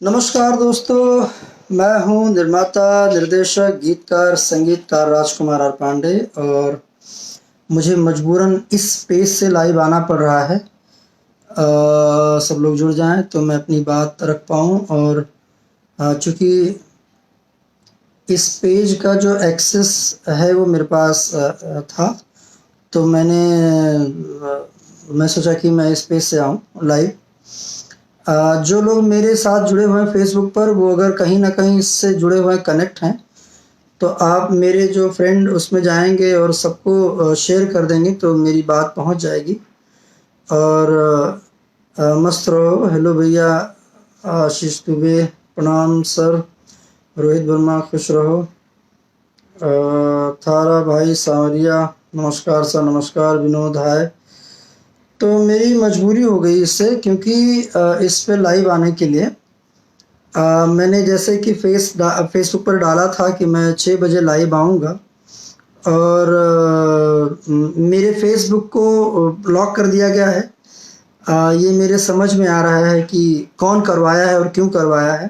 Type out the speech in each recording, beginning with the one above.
नमस्कार दोस्तों, मैं हूं निर्माता, निर्देशक, गीतकार, संगीतकार राजकुमार आर पांडे और मुझे मजबूरन इस पेज से लाइव आना पड़ रहा है। सब लोग जुड़ जाएं तो मैं अपनी बात रख पाऊँ और चूँकि इस पेज का जो एक्सेस है वो मेरे पास था, तो मैं सोचा कि मैं इस पेज से आऊँ लाइव। जो लोग मेरे साथ जुड़े हुए हैं फेसबुक पर, वो अगर कहीं न कहीं इससे जुड़े हुए कनेक्ट हैं, तो आप मेरे जो फ्रेंड उसमें जाएँगे और सबको शेयर कर देंगे तो मेरी बात पहुँच जाएगी। और मस्त रहो। हेलो भैया आशीष दुबे, प्रणाम सर। रोहित वर्मा, खुश रहो। थारा भाई सांवरिया, नमस्कार सर, नमस्कार। विनोद, हाय। तो मेरी मजबूरी हो गई इससे, क्योंकि इस पे लाइव आने के लिए मैंने जैसे कि फेसबुक पर डाला था कि मैं 6 बजे लाइव आऊँगा और मेरे फेसबुक को ब्लॉक कर दिया गया है। ये मेरे समझ में आ रहा है कि कौन करवाया है और क्यों करवाया है,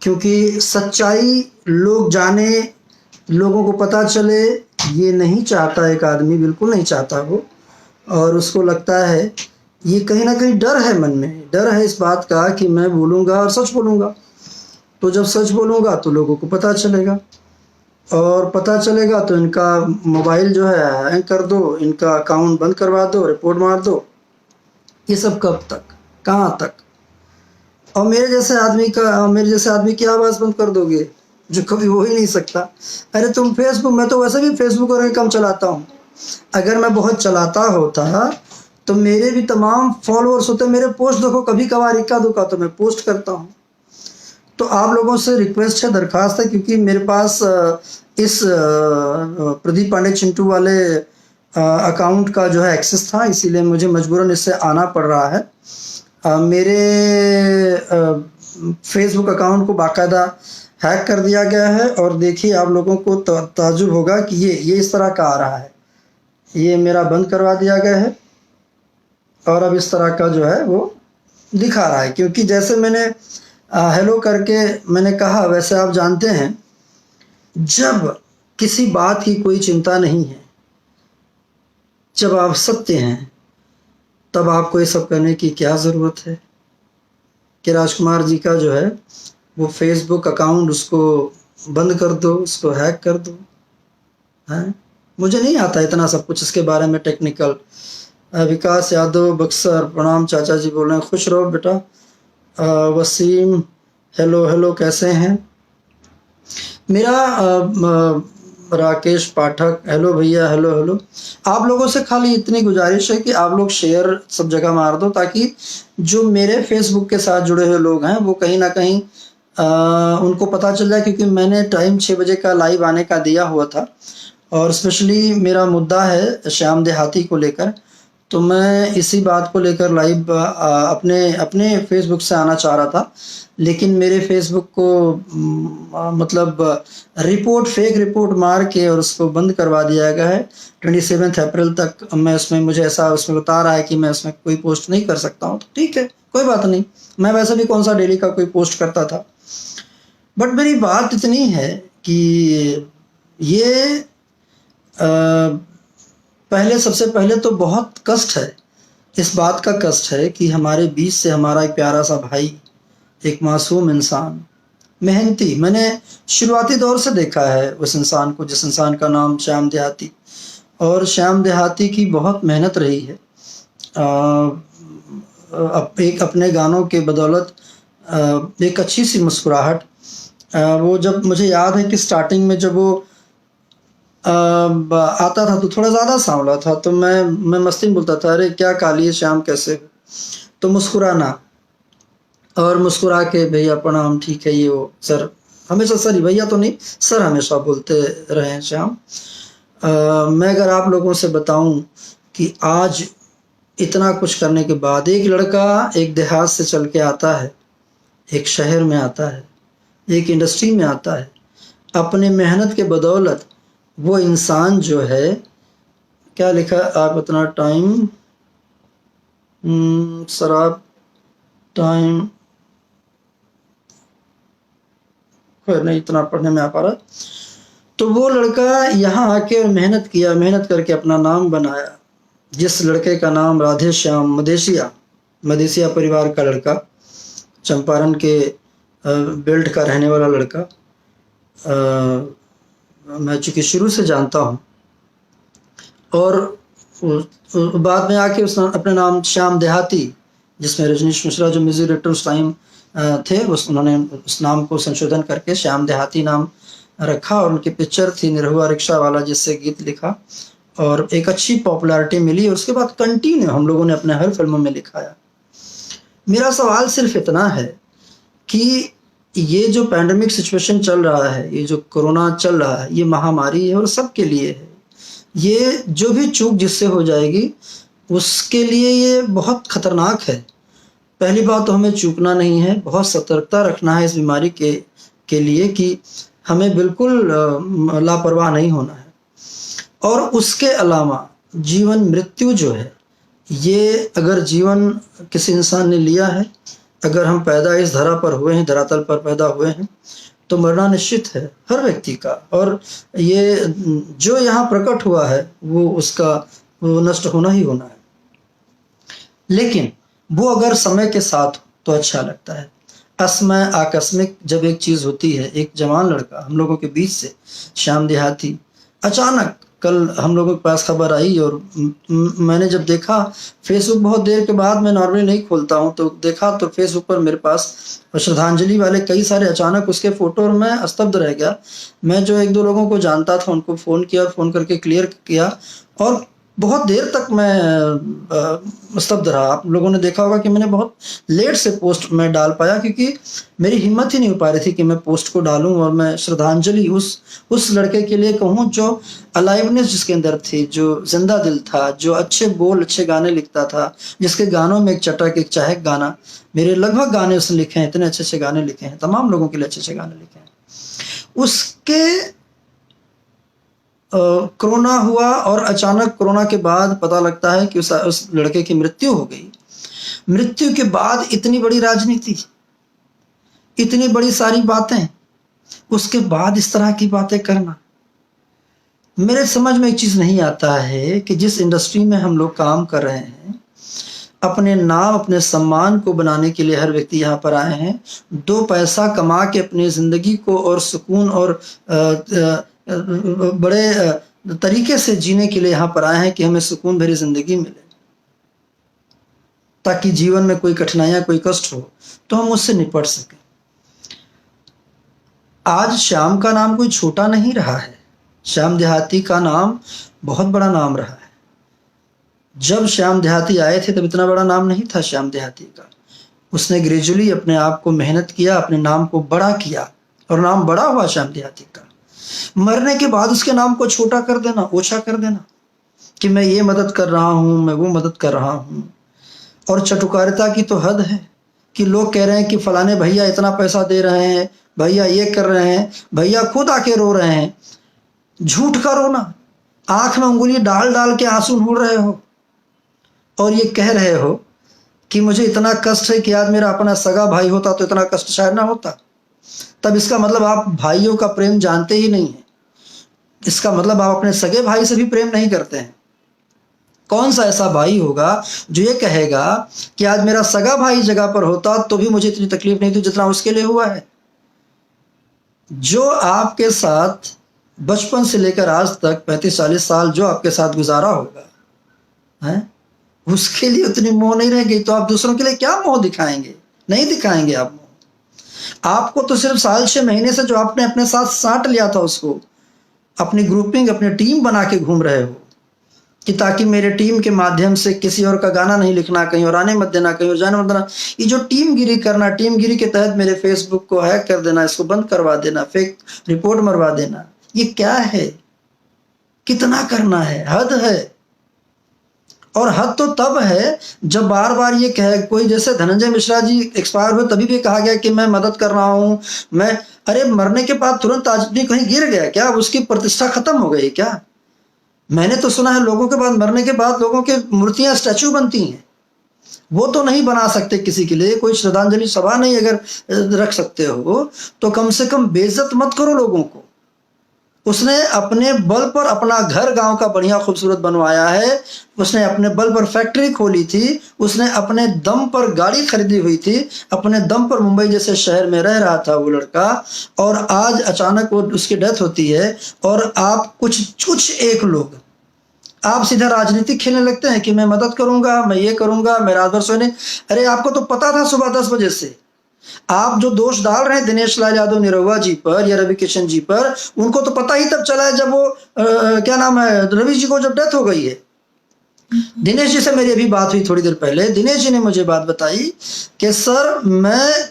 क्योंकि सच्चाई लोग जाने, लोगों को पता चले, ये नहीं चाहता एक आदमी, बिल्कुल नहीं चाहता वो। और उसको लगता है, ये कहीं ना कहीं डर है, मन में डर है इस बात का कि मैं बोलूँगा और सच बोलूँगा, तो जब सच बोलूँगा तो लोगों को पता चलेगा, और पता चलेगा तो इनका मोबाइल जो है हैंग कर दो, इनका अकाउंट बंद करवा दो, रिपोर्ट मार दो। ये सब कब तक, कहाँ तक? और मेरे जैसे आदमी की आवाज़ बंद कर दोगे, जो कभी हो ही नहीं सकता। अरे तुम फेसबुक, मैं तो वैसे भी फेसबुक और कम चलाता हूँ। अगर मैं बहुत चलाता होता तो मेरे भी तमाम फॉलोअर्स होते। मेरे पोस्ट देखो, कभी कभार इक्का दुक्का तो मैं पोस्ट करता हूँ। तो आप लोगों से रिक्वेस्ट है, दरखास्त है, क्योंकि मेरे पास इस प्रदीप पांडे चिंटू वाले अकाउंट का जो है एक्सेस था, इसीलिए मुझे मजबूरन इससे आना पड़ रहा है। मेरे फेसबुक अकाउंट को बाकायदा हैक कर दिया गया है, और देखिए आप लोगों को ताज्जुब होगा कि ये इस तरह का आ रहा है। ये मेरा बंद करवा दिया गया है और अब इस तरह का जो है वो दिखा रहा है, क्योंकि जैसे मैंने हेलो करके मैंने कहा, वैसे आप जानते हैं, जब किसी बात की कोई चिंता नहीं है, जब आप सत्य हैं, तब आपको ये सब करने की क्या ज़रूरत है कि राजकुमार जी का जो है वो फेसबुक अकाउंट, उसको बंद कर दो, उसको हैक कर दो। हैं, मुझे नहीं आता इतना सब कुछ इसके बारे में टेक्निकल। विकास यादव बक्सर, प्रणाम चाचा जी बोल रहे हैं, खुश रहो बेटा। वसीम, हेलो हेलो, कैसे हैं? मेरा राकेश पाठक, हेलो भैया, हेलो हेलो। आप लोगों से खाली इतनी गुजारिश है कि आप लोग शेयर सब जगह मार दो, ताकि जो मेरे फेसबुक के साथ जुड़े हुए लोग हैं वो कहीं ना कहीं उनको पता चल जाए, क्योंकि मैंने टाइम 6 बजे का लाइव आने का दिया हुआ था, और स्पेशली मेरा मुद्दा है श्याम देहाती को लेकर। तो मैं इसी बात को लेकर लाइव अपने अपने फेसबुक से आना चाह रहा था, लेकिन मेरे फेसबुक को मतलब फेक रिपोर्ट मार के और उसको बंद करवा दिया गया है। 27 अप्रैल तक मैं उसमें, मुझे ऐसा उसमें बता रहा है कि मैं उसमें कोई पोस्ट नहीं कर सकता हूँ। तो ठीक है, कोई बात नहीं, मैं वैसे भी कौन सा डेली का कोई पोस्ट करता था। बट मेरी बात इतनी है कि ये सबसे पहले तो बहुत कष्ट है, इस बात का कष्ट है कि हमारे बीच से हमारा एक प्यारा सा भाई, एक मासूम इंसान, मेहनती, मैंने शुरुआती दौर से देखा है उस इंसान को, जिस इंसान का नाम श्याम देहाती, और श्याम देहाती की बहुत मेहनत रही है। एक अपने गानों के बदौलत एक अच्छी सी मुस्कुराहट, वो जब मुझे याद है कि स्टार्टिंग में जब वो आता था तो थोड़ा ज़्यादा सांवला था, तो मैं मस्ती में बोलता था, अरे क्या काली श्याम, कैसे हो? तो मुस्कुराना, और मुस्कुरा के भैया प्रणाम, ठीक है, ये वो सर, हमेशा सर ही, भैया तो नहीं, सर हमेशा बोलते रहे हैं श्याम। मैं अगर आप लोगों से बताऊं कि आज इतना कुछ करने के बाद एक लड़का एक देहात से चल के आता है, एक शहर में आता है, एक इंडस्ट्री में आता है, अपने मेहनत के बदौलत वो इंसान जो है, क्या लिखा आप इतना टाइम, सर आप टाइम खैर नहीं इतना पढ़ने में आ पा रहा। तो वो लड़का यहाँ आके मेहनत किया, मेहनत करके अपना नाम बनाया। जिस लड़के का नाम राधे श्याम मदेशिया परिवार का लड़का, चंपारण के बेल्ट का रहने वाला लड़का, मैं चूँकि शुरू से जानता हूँ। और बाद में आके उसने अपने नाम श्याम देहाती, जिसमें रजनीश मिश्रा जो म्यूजिक डायरेक्टर उस टाइम थे, उन्होंने उस नाम को संशोधन करके श्याम देहाती नाम रखा। और उनकी पिक्चर थी निरहुआ रिक्शा वाला, जिससे गीत लिखा और एक अच्छी पॉपुलैरिटी मिली। और उसके बाद कंटिन्यू हम लोगों ने अपने हर फिल्मों में लिखाया। मेरा सवाल सिर्फ इतना है कि ये जो पैंडेमिक सिचुएशन चल रहा है, ये जो कोरोना चल रहा है, ये महामारी है और सबके लिए है। ये जो भी चूक जिससे हो जाएगी उसके लिए ये बहुत खतरनाक है। पहली बात तो हमें चूकना नहीं है, बहुत सतर्कता रखना है इस बीमारी के लिए कि हमें बिल्कुल लापरवाह नहीं होना है। और उसके अलावा जीवन मृत्यु जो है, ये अगर जीवन किसी इंसान ने लिया है, अगर हम पैदा इस धरा पर हुए हैं, धरातल पर पैदा हुए हैं, तो मरना निश्चित है हर व्यक्ति का। और ये जो यहाँ प्रकट हुआ है वो नष्ट होना ही होना है। लेकिन वो अगर समय के साथ तो अच्छा लगता है। असमय आकस्मिक जब एक चीज़ होती है, एक जवान लड़का हम लोगों के बीच से, श्याम देहाती, अचानक कल हम लोगों के पास खबर आई। और मैंने जब देखा फेसबुक, बहुत देर के बाद, मैं नॉर्मली नहीं खोलता हूँ, तो देखा तो फेसबुक पर मेरे पास श्रद्धांजलि वाले कई सारे अचानक उसके फोटो, और मैं स्तब्ध रह गया। मैं जो एक दो लोगों को जानता था उनको फ़ोन किया, फ़ोन करके क्लियर किया, और बहुत देर तक मैं स्तब्ध रहा। आप लोगों ने देखा होगा कि मैंने बहुत लेट से पोस्ट में डाल पाया, क्योंकि मेरी हिम्मत ही नहीं हो पा रही थी कि मैं पोस्ट को डालूं और मैं श्रद्धांजलि उस लड़के के लिए कहूं जो अलाइवनेस जिसके अंदर थी, जो जिंदा दिल था, जो अच्छे बोल, अच्छे गाने लिखता था, जिसके गानों में एक चटक, एक चाहक गाना, मेरे लगभग गाने उसने लिखे हैं, इतने अच्छे अच्छे गाने लिखे हैं, तमाम लोगों के लिए अच्छे अच्छे गाने लिखे हैं। उसके कोरोना हुआ और अचानक कोरोना के बाद पता लगता है कि उस लड़के की मृत्यु हो गई। मृत्यु के बाद इतनी बड़ी राजनीति, इतनी बड़ी सारी बातें, उसके बाद इस तरह की बातें करना, मेरे समझ में एक चीज़ नहीं आता है कि जिस इंडस्ट्री में हम लोग काम कर रहे हैं, अपने नाम, अपने सम्मान को बनाने के लिए हर व्यक्ति यहाँ पर आए हैं, 2 पैसा कमा के अपनी ज़िंदगी को और सुकून और बड़े तरीके से जीने के लिए यहाँ पर आए हैं कि हमें सुकून भरी ज़िंदगी मिले, ताकि जीवन में कोई कठिनाइयाँ, कोई कष्ट हो तो हम उससे निपट सकें। आज श्याम का नाम कोई छोटा नहीं रहा है, श्याम देहाती का नाम बहुत बड़ा नाम रहा है। जब श्याम देहाती आए थे तब इतना बड़ा नाम नहीं था श्याम देहाती का। उसने ग्रेजुअली अपने आप को मेहनत किया, अपने नाम को बड़ा किया और नाम बड़ा हुआ श्याम देहाती का। मरने के बाद उसके नाम को छोटा कर देना, ओछा कर देना कि मैं ये मदद कर रहा हूँ, मैं वो मदद कर रहा हूँ। और चटुकारिता की तो हद है कि लोग कह रहे हैं कि फलाने भैया इतना पैसा दे रहे हैं, भैया ये कर रहे हैं, भैया खुद आके रो रहे हैं। झूठ का रोना, आंख में उंगली डाल डाल के आंसू ढूंढ रहे हो और ये कह रहे हो कि मुझे इतना कष्ट है कि आज मेरा अपना सगा भाई होता तो इतना कष्ट शायद ना होता। तब इसका मतलब आप भाइयों का प्रेम जानते ही नहीं हैं। इसका मतलब आप अपने सगे भाई से भी प्रेम नहीं करते हैं। कौन सा ऐसा भाई होगा जो ये कहेगा कि आज मेरा सगा भाई जगह पर होता तो भी मुझे इतनी तकलीफ नहीं थी जितना उसके लिए हुआ है। जो आपके साथ बचपन से लेकर आज तक 35-40 साल जो आपके साथ गुजारा होगा, हैं, उसके लिए उतनी मोह नहीं रह गई, तो आप दूसरों के लिए क्या मोह दिखाएंगे? नहीं दिखाएंगे आप मोह। आपको तो सिर्फ साल 6 महीने से जो आपने अपने साथ साट लिया था, उसको अपनी ग्रुपिंग, अपनी टीम बना के घूम रहे हो कि ताकि मेरे टीम के माध्यम से किसी और का गाना नहीं लिखना, कहीं और आने मत देना, कहीं और जाने मत देना। ये जो टीम गिरी करना, टीम गिरी के तहत मेरे फेसबुक को हैक कर देना, इसको बंद करवा देना, फेक रिपोर्ट मरवा देना, ये क्या है? कितना करना है? हद है। और हद तो तब है जब बार बार ये कहे कोई, जैसे धनंजय मिश्रा जी एक्सपायर हुए तभी भी कहा गया कि मैं मदद कर रहा हूँ, मैं, अरे मरने के बाद तुरंत आदमी कहीं गिर गया क्या? उसकी प्रतिष्ठा खत्म हो गई क्या? मैंने तो सुना है लोगों के बाद, मरने के बाद लोगों के मूर्तियां, स्टैचू बनती हैं। वो तो नहीं बना सकते किसी के लिए, कोई श्रद्धांजलि सभा नहीं अगर रख सकते हो तो कम से कम बेइज्जत मत करो लोगों को। उसने अपने बल पर अपना घर गांव का बढ़िया खूबसूरत बनवाया है, उसने अपने बल पर फैक्ट्री खोली थी, उसने अपने दम पर गाड़ी खरीदी हुई थी, अपने दम पर मुंबई जैसे शहर में रह रहा था वो लड़का, और आज अचानक वो उसकी डेथ होती है और आप कुछ एक लोग आप सीधा राजनीति खेलने लगते हैं कि मैं मदद करूंगा, मैं ये करूंगा, मैं रात भर सोने। अरे आपको तो पता था सुबह 10 बजे से। आप जो दोष डाल रहे हैं दिनेश लाल यादव निरहुआ जी पर या रवि किशन जी पर, उनको तो पता ही तब चला है जब वो क्या नाम है, रवि जी को जब डेथ हो गई है। दिनेश जी से मेरी अभी बात हुई थोड़ी देर पहले, दिनेश जी ने मुझे बात बताई कि सर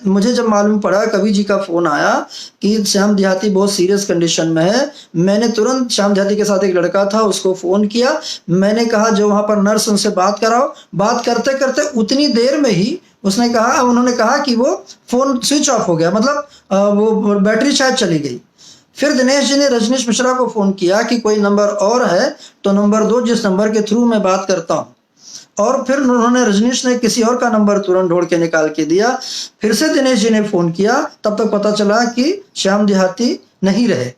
मुझे जब मालूम पड़ा, कवि जी का फोन आया कि श्याम देहाती बहुत सीरियस कंडीशन में है, मैंने तुरंत श्याम देहाती के साथ एक लड़का था उसको फोन किया, मैंने कहा जो वहां पर नर्स उनसे बात कराओ। बात करते करते उतनी देर में ही उन्होंने कहा कि वो फोन स्विच ऑफ हो गया, मतलब वो बैटरी शायद चली गई। फिर दिनेश जी ने रजनीश मिश्रा को फोन किया कि कोई नंबर और है तो नंबर दो जिस नंबर के थ्रू मैं बात करता हूं, और फिर उन्होंने रजनीश ने किसी और का नंबर तुरंत ढूंढ के निकाल के दिया। फिर से दिनेश जी ने फोन किया, तब तक पता चला कि श्याम देहाती नहीं रहे।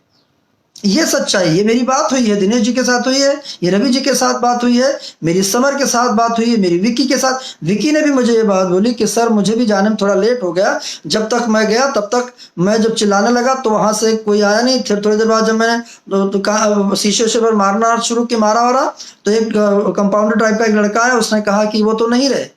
ये सच्चाई, ये मेरी बात हुई है, दिनेश जी के साथ हुई है, ये रवि जी के साथ बात हुई है, मेरी समर के साथ बात हुई है, मेरी विक्की के साथ। विक्की ने भी मुझे ये बात बोली कि सर मुझे भी जाने में थोड़ा लेट हो गया, जब तक मैं गया तब तक मैं जब चिल्लाने लगा तो वहां से कोई आया नहीं। फिर थोड़ी देर बाद जब मैंने शीशे से पर मारना शुरू किया, मारा हो रहा, तो एक कंपाउंडर टाइप का एक लड़का है, उसने कहा कि वो तो नहीं रहे।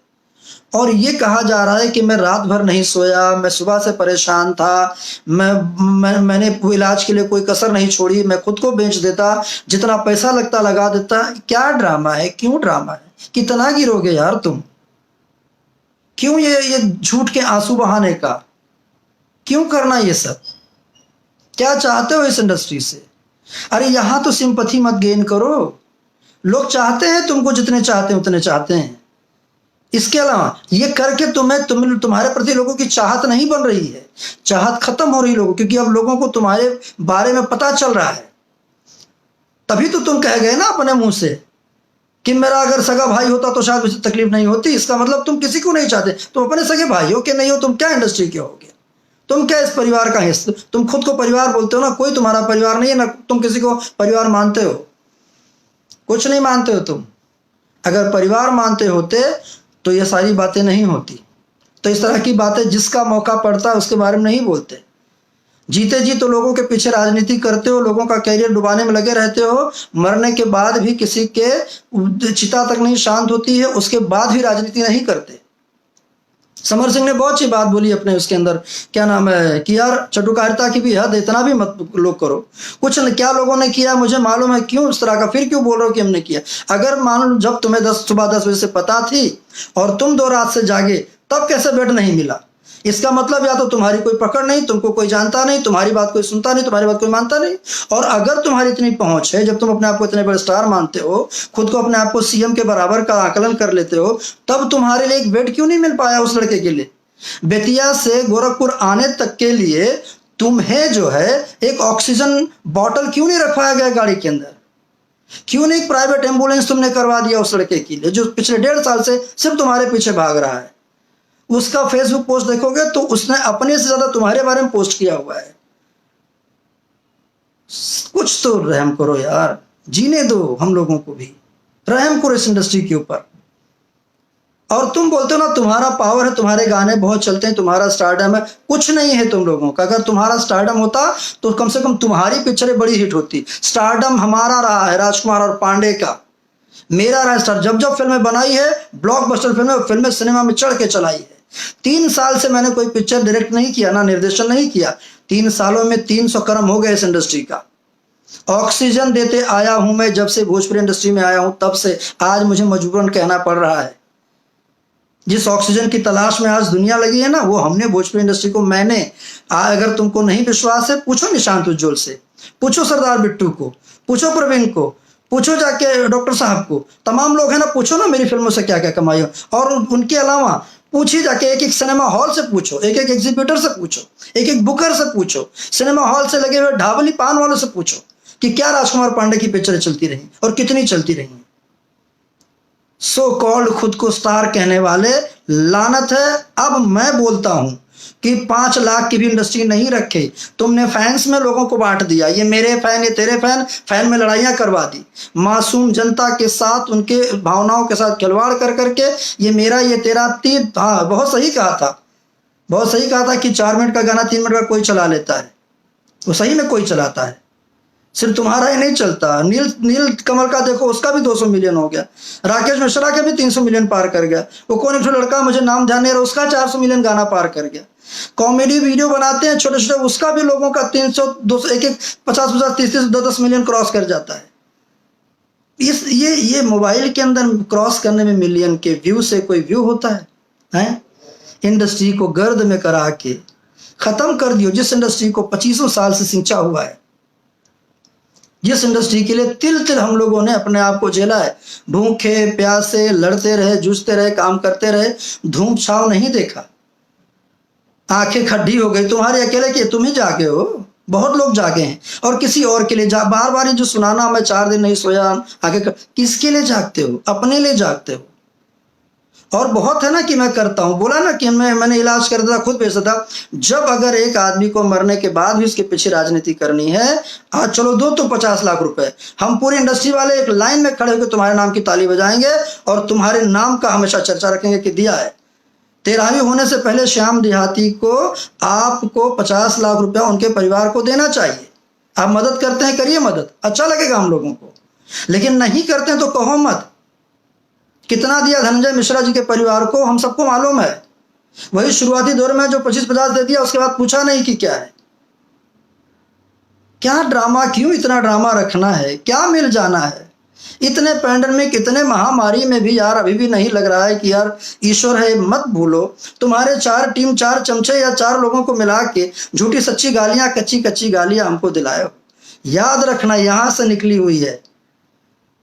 और ये कहा जा रहा है कि मैं रात भर नहीं सोया, मैं सुबह से परेशान था, मैंने इलाज के लिए कोई कसर नहीं छोड़ी, मैं खुद को बेच देता, जितना पैसा लगता लगा देता। क्या ड्रामा है, क्यों ड्रामा है, कितना गिरोगे यार तुम, क्यों ये झूठ के आंसू बहाने का, क्यों करना ये सब, क्या चाहते हो इस इंडस्ट्री से? अरे यहां तो सिंपैथी मत गेन करो, लोग चाहते हैं तुमको, जितने चाहते हैं उतने चाहते हैं। इसके अलावा ये करके तुम्हारे प्रति लोगों की चाहत नहीं बन रही है, चाहत खत्म हो रही लोगों, क्योंकि अब लोगों को तुम्हारे बारे में पता चल रहा है। तभी तो तुम कह गए ना अपने मुंह से कि मेरा अगर सगा भाई होता तो शायद मुझे तकलीफ नहीं होती। इसका मतलब तुम किसी को नहीं चाहते, तुम अपने सगे भाई हो कि नहीं हो, तुम क्या इंडस्ट्री के होगे, तुम क्या इस परिवार का हिस्सा? तुम खुद को परिवार बोलते हो ना, कोई तुम्हारा परिवार नहीं है ना, तुम किसी को परिवार मानते हो, कुछ नहीं मानते हो तुम। अगर परिवार मानते होते तो ये सारी बातें नहीं होती। तो इस तरह की बातें जिसका मौका पड़ता है उसके बारे में नहीं बोलते। जीते जी तो लोगों के पीछे राजनीति करते हो, लोगों का कैरियर डुबाने में लगे रहते हो, मरने के बाद भी किसी के चिता तक नहीं शांत होती है, उसके बाद भी राजनीति नहीं करते। समर सिंह ने बहुत अच्छी बात बोली अपने उसके अंदर, क्या नाम है, कि यार चटुकारिता की भी हद, इतना भी मत लोग करो। कुछ क्या लोगों ने किया मुझे मालूम है, क्यों इस तरह का, फिर क्यों बोल रहे हो कि हमने किया? अगर मान लो जब तुम्हें सुबह 10 बजे से पता थी और तुम 2 रात से जागे, तब कैसे बेड नहीं मिला? इसका मतलब या तो तुम्हारी कोई पकड़ नहीं, तुमको कोई जानता नहीं, तुम्हारी बात कोई सुनता नहीं, तुम्हारी बात कोई मानता नहीं। और अगर तुम्हारी इतनी पहुंच है, जब तुम अपने आप को इतने बड़े स्टार मानते हो, खुद को अपने आप को सीएम के बराबर का आकलन कर लेते हो, तब तुम्हारे लिए एक बेड क्यों नहीं मिल पाया उस लड़के के लिए? बेतिया से गोरखपुर आने तक के लिए तुम्हें जो है एक ऑक्सीजन बॉटल क्यों नहीं रखवाया गया गाड़ी के अंदर? क्यों नहीं प्राइवेट एम्बुलेंस तुमने करवा दिया उस लड़के के लिए, जो पिछले 1.5 साल से सिर्फ तुम्हारे पीछे भाग रहा है? उसका फेसबुक पोस्ट देखोगे तो उसने अपने से ज्यादा तुम्हारे बारे में पोस्ट किया हुआ है। कुछ तो रहम करो यार, जीने दो हम लोगों को भी, रहम करो इस इंडस्ट्री के ऊपर। और तुम बोलते हो ना तुम्हारा पावर है, तुम्हारे गाने बहुत चलते हैं, तुम्हारा स्टारडम है, कुछ नहीं है तुम लोगों का। अगर तुम्हारा स्टारडम होता तो कम से कम तुम्हारी पिक्चरें बड़ी हिट होती। स्टारडम हमारा रहा है, राजकुमार और पांडे का, मेरा रहा स्टार। जब जब फिल्में बनाई है, ब्लॉकबस्टर फिल्में सिनेमा में चढ़ के चलाई है। 3 साल से मैंने कोई पिक्चर डायरेक्ट नहीं किया, ना निर्देशन नहीं किया। 3 सालों में 300 कर्म हो गए इस इंडस्ट्री का। ऑक्सीजन देते आया हूं मैं, जब से भोजपुरी इंडस्ट्री में आया हूं तब से आज मुझे मजबूरन कहना पड़ रहा है। जिस ऑक्सीजन की तलाश में आज दुनिया लगी है ना, वो हमने भोजपुरी इंडस्ट्री को, मैंने। अगर तुमको नहीं विश्वास है, पूछो निशांत उज्ज्वल से, पूछो सरदार बिट्टू को, पूछो प्रवीण को, पूछो जाके डॉक्टर साहब को, तमाम लोग हैं ना, पूछो ना मेरी फिल्मों से क्या क्या कमाई हो। और उनके अलावा पूछिए जाके, एक एक सिनेमा हॉल से पूछो, एक एक एग्जीबिटर से पूछो, एक एक बुकर से पूछो, सिनेमा हॉल से लगे हुए ढाबली पान वालों से पूछो कि क्या राजकुमार पांडे की पिक्चरें चलती रही और कितनी चलती रही। सो कॉल्ड खुद को स्टार कहने वाले, लानत है। अब मैं बोलता हूं कि 5 लाख की भी इंडस्ट्री नहीं रखे, तुमने फैंस में लोगों को बांट दिया, ये मेरे फैन ये तेरे फैन, फैन में लड़ाइयां करवा दी, मासूम जनता के साथ उनके भावनाओं के साथ खिलवाड़ कर करके, ये मेरा ये तेरा। तीन, हाँ बहुत सही कहा था, बहुत सही कहा था कि 4 मिनट का गाना 3 मिनट का कोई चला लेता है, वो सही में कोई चलाता है, सिर्फ तुम्हारा ही नहीं चलता। नील नील कमल का देखो, उसका भी 200 मिलियन हो गया, राकेश मिश्रा के भी 300 मिलियन पार कर गया, वो कौन एक लड़का मुझे नाम ध्यान नहीं रहा, उसका 400 मिलियन गाना पार कर गया। कॉमेडी वीडियो बनाते हैं छोटे छोटे, उसका भी लोगों का 300 200 एक 50 30 10 मिलियन क्रॉस कर जाता है। इस ये मोबाइल के अंदर क्रॉस करने में मिलियन के व्यू से कोई व्यू होता है, हैं? इंडस्ट्री को गर्द में करा के खत्म कर दियो, जिस इंडस्ट्री को 25 साल से सिंचा हुआ है, जिस इंडस्ट्री के लिए तिल तिल हम लोगों ने अपने आप को झेला है, भूखे प्यासे लड़ते रहे, जूझते रहे, काम करते रहे, धूप छाव नहीं देखा, आंखें खड्डी हो गई। तुम्हारे अकेले के तुम ही जागे हो, बहुत लोग जागे हैं, और किसी और के लिए बार बार ये जो सुनाना, मैं 4 दिन नहीं सोया, आगे किसके लिए जागते हो? अपने लिए जागते हो। और बहुत है ना कि मैं करता हूं, बोला ना कि मैंने इलाज कर दिया, खुद बेचता था। जब अगर एक आदमी को मरने के बाद भी उसके पीछे राजनीति करनी है, आज चलो दो तो 50 लाख रुपए, हम पूरी इंडस्ट्री वाले एक लाइन में खड़े होकर तुम्हारे नाम की ताली बजाएंगे और तुम्हारे नाम का हमेशा चर्चा रखेंगे कि दिया है। 13वीं होने से पहले श्याम देहाती को आपको 50 लाख रुपया उनके परिवार को देना चाहिए। आप मदद करते हैं, करिए मदद, अच्छा लगेगा हम लोगों को, लेकिन नहीं करते हैं तो कहो मत। कितना दिया धनंजय मिश्रा जी के परिवार को, हम सबको मालूम है। वही शुरुआती दौर में जो 25-50 दे दिया, उसके बाद पूछा नहीं कि क्या है, क्या ड्रामा, क्यों इतना ड्रामा रखना है, क्या मिल जाना है? इतने पैंडेमिक, इतने महामारी में भी यार अभी भी नहीं लग रहा है कि यार ईश्वर है। मत भूलो, तुम्हारे 4 टीम 4 चमचे या 4 लोगों को मिला के झूठी सच्ची गालियां, कच्ची कच्ची गालियां हमको दिलाए हो। याद रखना, यहां से निकली हुई है।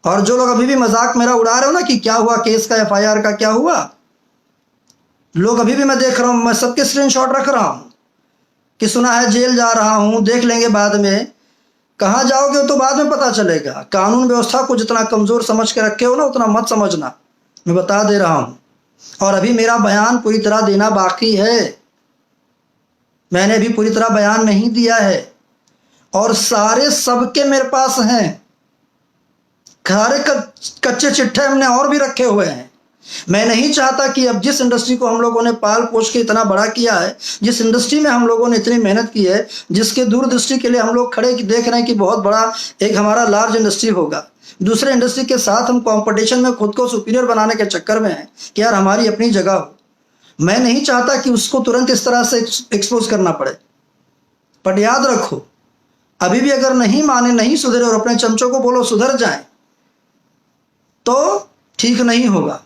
और जो लोग अभी भी मजाक मेरा उड़ा रहे हो ना कि क्या हुआ केस का, FIR का क्या हुआ, लोग अभी भी मैं देख रहा हूं, मैं सबके स्क्रीनशॉट रख रहा हूं कि सुना है जेल जा रहा हूं, देख लेंगे बाद में। कहां जाओगे तो बाद में पता चलेगा। कानून व्यवस्था को जितना कमजोर समझ के रखे हो ना, उतना मत समझना, मैं बता दे रहा हूं। और अभी मेरा बयान पूरी तरह देना बाकी है, मैंने अभी पूरी तरह बयान नहीं दिया है, और सारे सबके मेरे पास हैं, सारे कच्चे चिट्ठे हमने और भी रखे हुए हैं। मैं नहीं चाहता कि अब जिस इंडस्ट्री को हम लोगों ने पाल पोष के इतना बड़ा किया है, जिस इंडस्ट्री में हम लोगों ने इतनी मेहनत की है, जिसके दूरदृष्टि के लिए हम लोग खड़े देख रहे हैं कि बहुत बड़ा एक हमारा लार्ज इंडस्ट्री होगा, दूसरे इंडस्ट्री के साथ हम कंपटीशन में खुद को सुपीरियर बनाने के चक्कर में हैं कि यार हमारी अपनी जगह हो। मैं नहीं चाहता कि उसको तुरंत इस तरह से एक्सपोज करना पड़े। पर याद रखो, अभी भी अगर नहीं माने, नहीं सुधरे और अपने चमचों को बोलो सुधर जाए, तो ठीक नहीं होगा।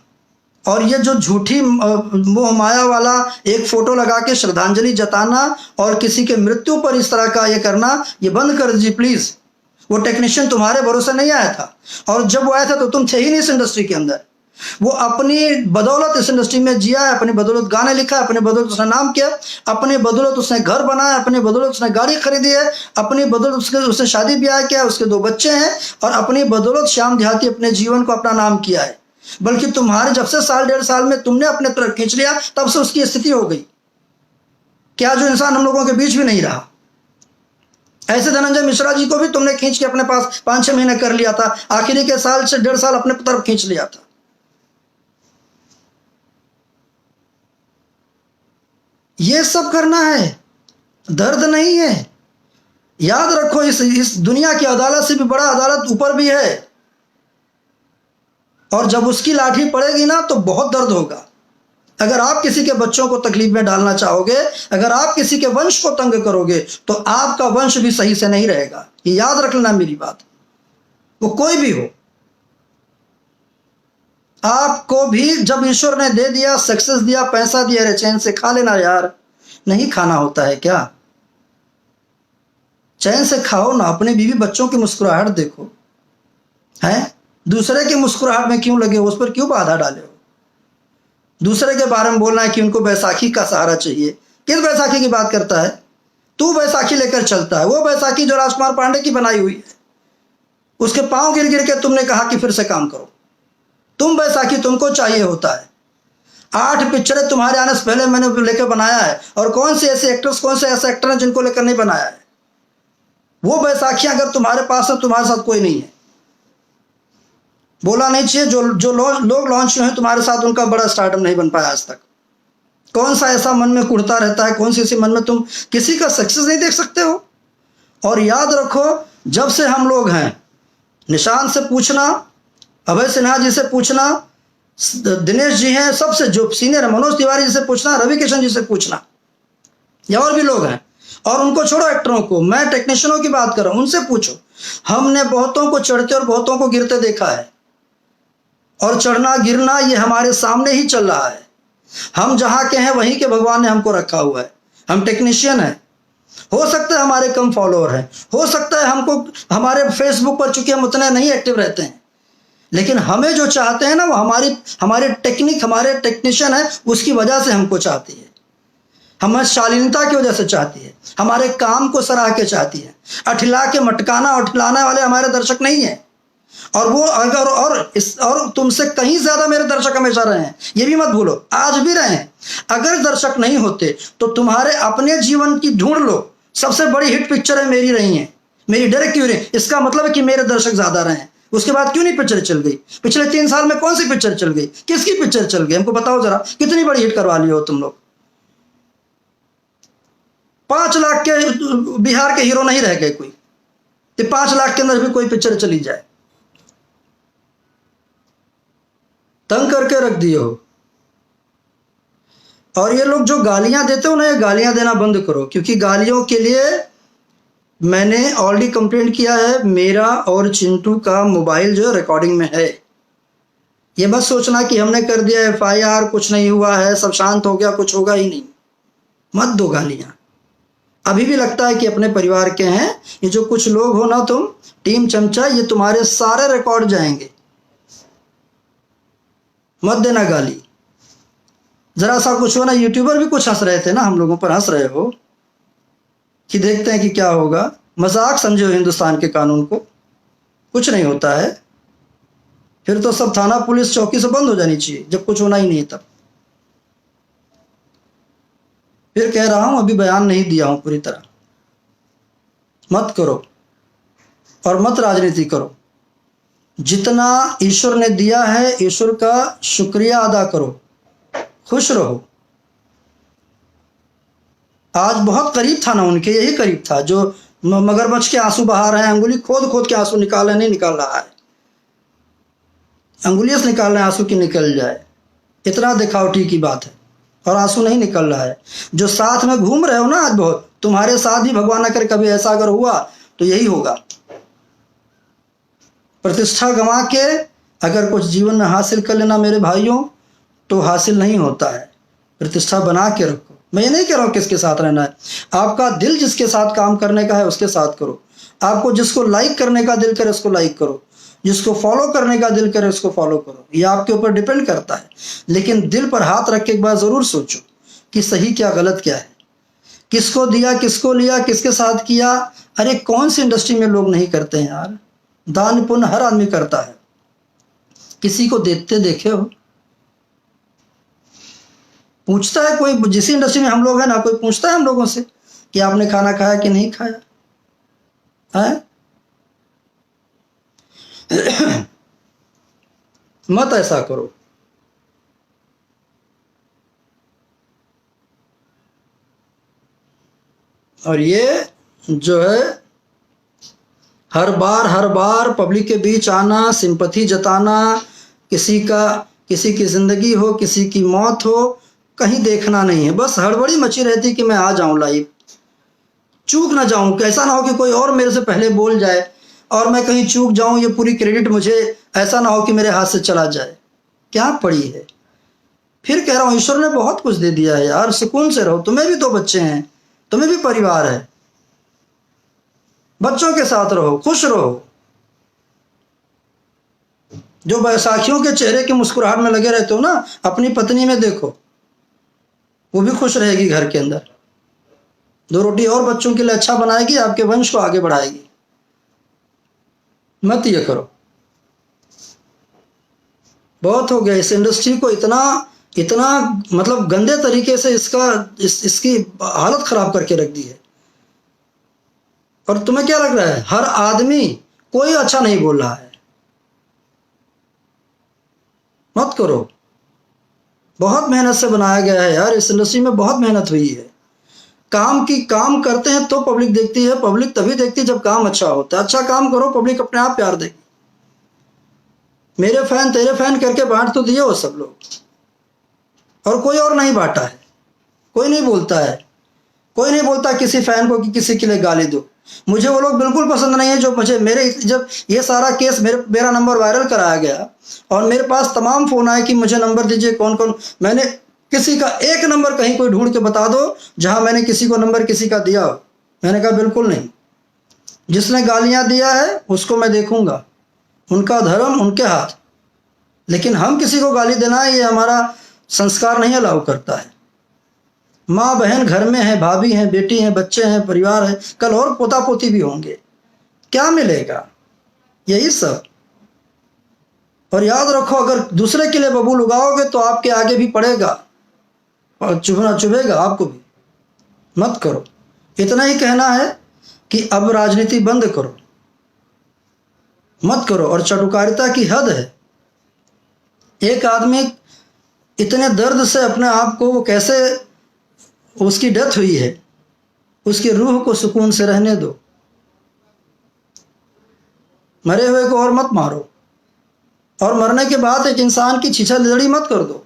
और ये जो झूठी मोह माया वाला एक फोटो लगा के श्रद्धांजलि जताना और किसी के मृत्यु पर इस तरह का ये करना, ये बंद कर दीजिए प्लीज। वो टेक्नीशियन तुम्हारे भरोसे नहीं आया था, और जब वो आया था तो तुम थे ही नहीं इस इंडस्ट्री के अंदर। वो अपनी बदौलत इस इंडस्ट्री में जिया है, अपनी बदौलत गाने लिखा है, अपनी बदौलत उसने नाम किया, अपनी बदौलत उसने घर बनाया, अपनी बदौलत उसने गाड़ी खरीदी है, अपनी बदौलत उसने शादी ब्याह किया, उसके 2 बच्चे हैं, और अपनी बदौलत श्याम देहाती अपने जीवन को अपना नाम किया है। बल्कि तुम्हारे जब से साल 1.5 साल में तुमने अपने तरफ खींच लिया, तब से उसकी स्थिति हो गई क्या जो इंसान हम लोगों के बीच भी नहीं रहा। ऐसे धनंजय मिश्रा जी को भी तुमने खींच के अपने पास 5-6 महीने कर लिया था, आखिरी के साल से 1.5 साल अपने तरफ खींच लिया था। ये सब करना है, दर्द नहीं है। याद रखो, इस दुनिया की अदालत से भी बड़ा अदालत ऊपर भी है, और जब उसकी लाठी पड़ेगी ना तो बहुत दर्द होगा। अगर आप किसी के बच्चों को तकलीफ में डालना चाहोगे, अगर आप किसी के वंश को तंग करोगे, तो आपका वंश भी सही से नहीं रहेगा। ये याद रख लेना मेरी बात, वो कोई भी हो। आपको भी जब ईश्वर ने दे दिया, सक्सेस दिया, पैसा दिया, रे चैन से खा लेना यार। नहीं खाना होता है क्या? चैन से खाओ ना, अपने बीवी बच्चों की मुस्कुराहट देखो, हैं? दूसरे की मुस्कुराहट में क्यों लगे हो, उस पर क्यों बाधा डाले हो? दूसरे के बारे में बोलना है कि उनको बैसाखी का सहारा चाहिए। किस बैसाखी की बात करता है तू? बैसाखी लेकर चलता है, वो बैसाखी जो राजकुमार पांडे की बनाई हुई है। उसके पांव गिर गिर के तुमने कहा कि फिर से काम करो, तुम बैसाखी तुमको चाहिए होता है। 8 पिक्चरें तुम्हारे आने से पहले मैंने लेकर बनाया है, और कौन से ऐसे एक्टर्स, कौन से ऐसे एक्टर हैं जिनको लेकर नहीं बनाया है। वो बैसाखियां अगर तुम्हारे पास है, तुम्हारे साथ कोई नहीं है। बोला नहीं चाहिए, जो लोग लॉन्च हुए हैं तुम्हारे साथ, उनका बड़ा स्टार्टअप नहीं बन पाया आज तक। कौन सा ऐसा मन में कुड़ता रहता है, कौन सी ऐसी मन में तुम किसी का सक्सेस नहीं देख सकते हो। और याद रखो, जब से हम लोग हैं, निशांत से पूछना, अभय सिन्हा जी से पूछना, दिनेश जी हैं, सबसे जो सीनियर है, मनोज तिवारी जी से पूछना, रवि किशन जी से पूछना, या और भी लोग हैं, और उनको छोड़ो एक्टरों को, मैं टेक्नीशियनों की बात कर रहा हूं, उनसे पूछो। हमने बहुतों को चढ़ते और बहुतों को गिरते देखा है, और चढ़ना गिरना ये हमारे सामने ही चल रहा है। हम जहां के हैं वहीं के भगवान ने हमको रखा हुआ है। हम टेक्नीशियन हैं, हो सकता है हमारे कम फॉलोअर हैं, हो सकता है हमको हमारे फेसबुक पर, चूंकि हम उतने नहीं एक्टिव रहते हैं, लेकिन हमें जो चाहते हैं ना, वो हमारे टेक्निक, हमारे टेक्नीशियन है, उसकी वजह से हमको चाहती है, हमें शालीनता की वजह से चाहती है, हमारे काम को सराह के चाहती है। अठिला के मटकाना और ठिलाने वाले हमारे दर्शक नहीं है। और वो अगर और तुमसे कहीं ज्यादा मेरे दर्शक हमेशा रहे हैं, ये भी मत भूलो, आज भी रहे हैं। अगर दर्शक नहीं होते तो तुम्हारे अपने जीवन की ढूंढ लो, सबसे बड़ी हिट पिक्चरें मेरी रही हैं, मेरी डायरेक्ट क्यों रही। इसका मतलब है कि मेरे दर्शक ज्यादा रहे हैं। उसके बाद क्यों नहीं पिक्चर चल गई? पिछले 3 साल में कौन सी पिक्चर चल गई, किसकी पिक्चर चल गई, हमको बताओ जरा। कितनी बड़ी हिट करवा ली हो तुम लोग? 5 लाख के बिहार के हीरो नहीं रह गए कोई, तो 5 लाख के अंदर भी कोई पिक्चर चली जाए। तंग करके रख दिए हो। और ये लोग जो गालियां देते हो ना, ये गालियां देना बंद करो, क्योंकि गालियों के लिए मैंने ऑलरेडी कंप्लेंट किया है। मेरा और चिंटू का मोबाइल जो रिकॉर्डिंग में है। ये मत सोचना कि हमने कर दिया FIR, कुछ नहीं हुआ है, सब शांत हो गया, कुछ होगा ही नहीं। मत दो गालियां। अभी भी लगता है कि अपने परिवार के हैं। ये जो कुछ लोग हो ना, तुम टीम चमचा, ये तुम्हारे सारे रिकॉर्ड जाएंगे। मत देना गाली। जरा सा कुछ हो ना, यूट्यूबर भी कुछ हंस रहे थे ना, हम लोगों पर हंस रहे हो कि देखते हैं कि क्या होगा। मजाक समझो हिंदुस्तान के कानून को, कुछ नहीं होता है। फिर तो सब थाना पुलिस चौकी से बंद हो जानी चाहिए, जब कुछ होना ही नहीं तब। फिर कह रहा हूं, अभी बयान नहीं दिया हूं पूरी तरह। मत करो और मत राजनीति करो। जितना ईश्वर ने दिया है, ईश्वर का शुक्रिया अदा करो, खुश रहो। आज बहुत करीब था ना उनके, यही करीब था जो मगरमच्छ के आंसू बहा रहे हैं, अंगुली खोद खोद के आंसू निकाल रहे, नहीं निकाल रहा है, अंगुलियों से निकाल रहे हैं आंसू की निकल जाए, इतना दिखावटी की बात है। और आंसू नहीं निकल रहा है। जो साथ में घूम रहे हो ना आज, बहुत तुम्हारे साथ भी भगवान ना करे कभी ऐसा अगर हुआ तो यही होगा। प्रतिष्ठा गंवा के अगर कुछ जीवन में हासिल कर लेना मेरे भाइयों, तो हासिल नहीं होता है। प्रतिष्ठा बना के रखो। मैं ये नहीं कह रहा हूँ किसके साथ रहना है, आपका दिल जिसके साथ काम करने का है उसके साथ करो। आपको जिसको लाइक करने का दिल करे उसको लाइक करो, जिसको फॉलो करने का दिल करे उसको फॉलो करो। ये आपके ऊपर डिपेंड करता है। लेकिन दिल पर हाथ रख के एक बार जरूर सोचो कि सही क्या गलत क्या है, किसको दिया, किसको लिया, किसके साथ किया। अरे कौन सी इंडस्ट्री में लोग नहीं करते हैं यार? दान पुण्य हर आदमी करता है। किसी को देते देखे हो? पूछता है कोई? जिस इंडस्ट्री में हम लोग हैं ना, कोई पूछता है हम लोगों से कि आपने खाना खाया कि नहीं खाया है? मत ऐसा करो। और ये जो है हर बार पब्लिक के बीच आना, सिंपैथी जताना, किसी की जिंदगी हो, किसी की मौत हो, कहीं देखना नहीं है। बस हड़बड़ी मची रहती कि मैं आ जाऊं लाइव, चूक ना जाऊं, कैसा ना हो कि कोई और मेरे से पहले बोल जाए और मैं कहीं चूक जाऊं, ये पूरी क्रेडिट मुझे, ऐसा ना हो कि मेरे हाथ से चला जाए। क्या पड़ी है? फिर कह रहा हूं, ईश्वर ने बहुत कुछ दे दिया है यार, सुकून से रहो। तुम्हें भी 2 बच्चे हैं, तुम्हें भी परिवार है, बच्चों के साथ रहो, खुश रहो। जो बैसाखियों के चेहरे की मुस्कुराहट में लगे रहते हो ना, अपनी पत्नी में देखो, वो भी खुश रहेगी घर के अंदर, 2 रोटी और बच्चों के लिए अच्छा बनाएगी, आपके वंश को आगे बढ़ाएगी। मत ये करो। बहुत हो गया। इस इंडस्ट्री को इतना इतना मतलब गंदे तरीके से इसकी हालत खराब करके रख दी है। और तुम्हें क्या लग रहा है, हर आदमी कोई अच्छा नहीं बोल रहा है? मत करो। बहुत मेहनत से बनाया गया है यार, इस इंडस्ट्री में बहुत मेहनत हुई है। काम करते हैं तो पब्लिक देखती है। पब्लिक तभी देखती है जब काम अच्छा होता है। अच्छा काम करो, पब्लिक अपने आप प्यार देगी। मेरे फैन तेरे फैन करके बांट तो दिए हो सब लोग, और कोई और नहीं बांटा है। कोई नहीं बोलता है, कोई नहीं बोलता किसी फैन को कि किसी के लिए गाली दो। मुझे वो लोग बिल्कुल पसंद नहीं है जो मुझे मेरे जब ये सारा केस मेरा नंबर वायरल कराया गया और मेरे पास तमाम फोन आए कि मुझे नंबर दीजिए कौन कौन, मैंने किसी का एक नंबर कहीं कोई ढूंढ के बता दो जहां मैंने किसी को नंबर किसी का दिया हो। मैंने कहा बिल्कुल नहीं। जिसने गालियां दिया है उसको मैं देखूंगा, उनका धर्म उनके हाथ, लेकिन हम किसी को गाली देना ये हमारा संस्कार नहीं अलाउ करता है। माँ बहन घर में है, भाभी हैं, बेटी हैं, बच्चे हैं, परिवार है, कल और पोता पोती भी होंगे। क्या मिलेगा? यही सब। और याद रखो, अगर दूसरे के लिए बबूल उगाओगे तो आपके आगे भी पड़ेगा और चुभेगा आपको भी। मत करो। इतना ही कहना है कि अब राजनीति बंद करो, मत करो। और चटुकारिता की हद है। एक आदमी इतने दर्द से अपने आप को, वो कैसे, उसकी डेथ हुई है, उसकी रूह को सुकून से रहने दो। मरे हुए को और मत मारो। और मरने के बाद एक इंसान की छीछा-लिदड़ी मत कर दो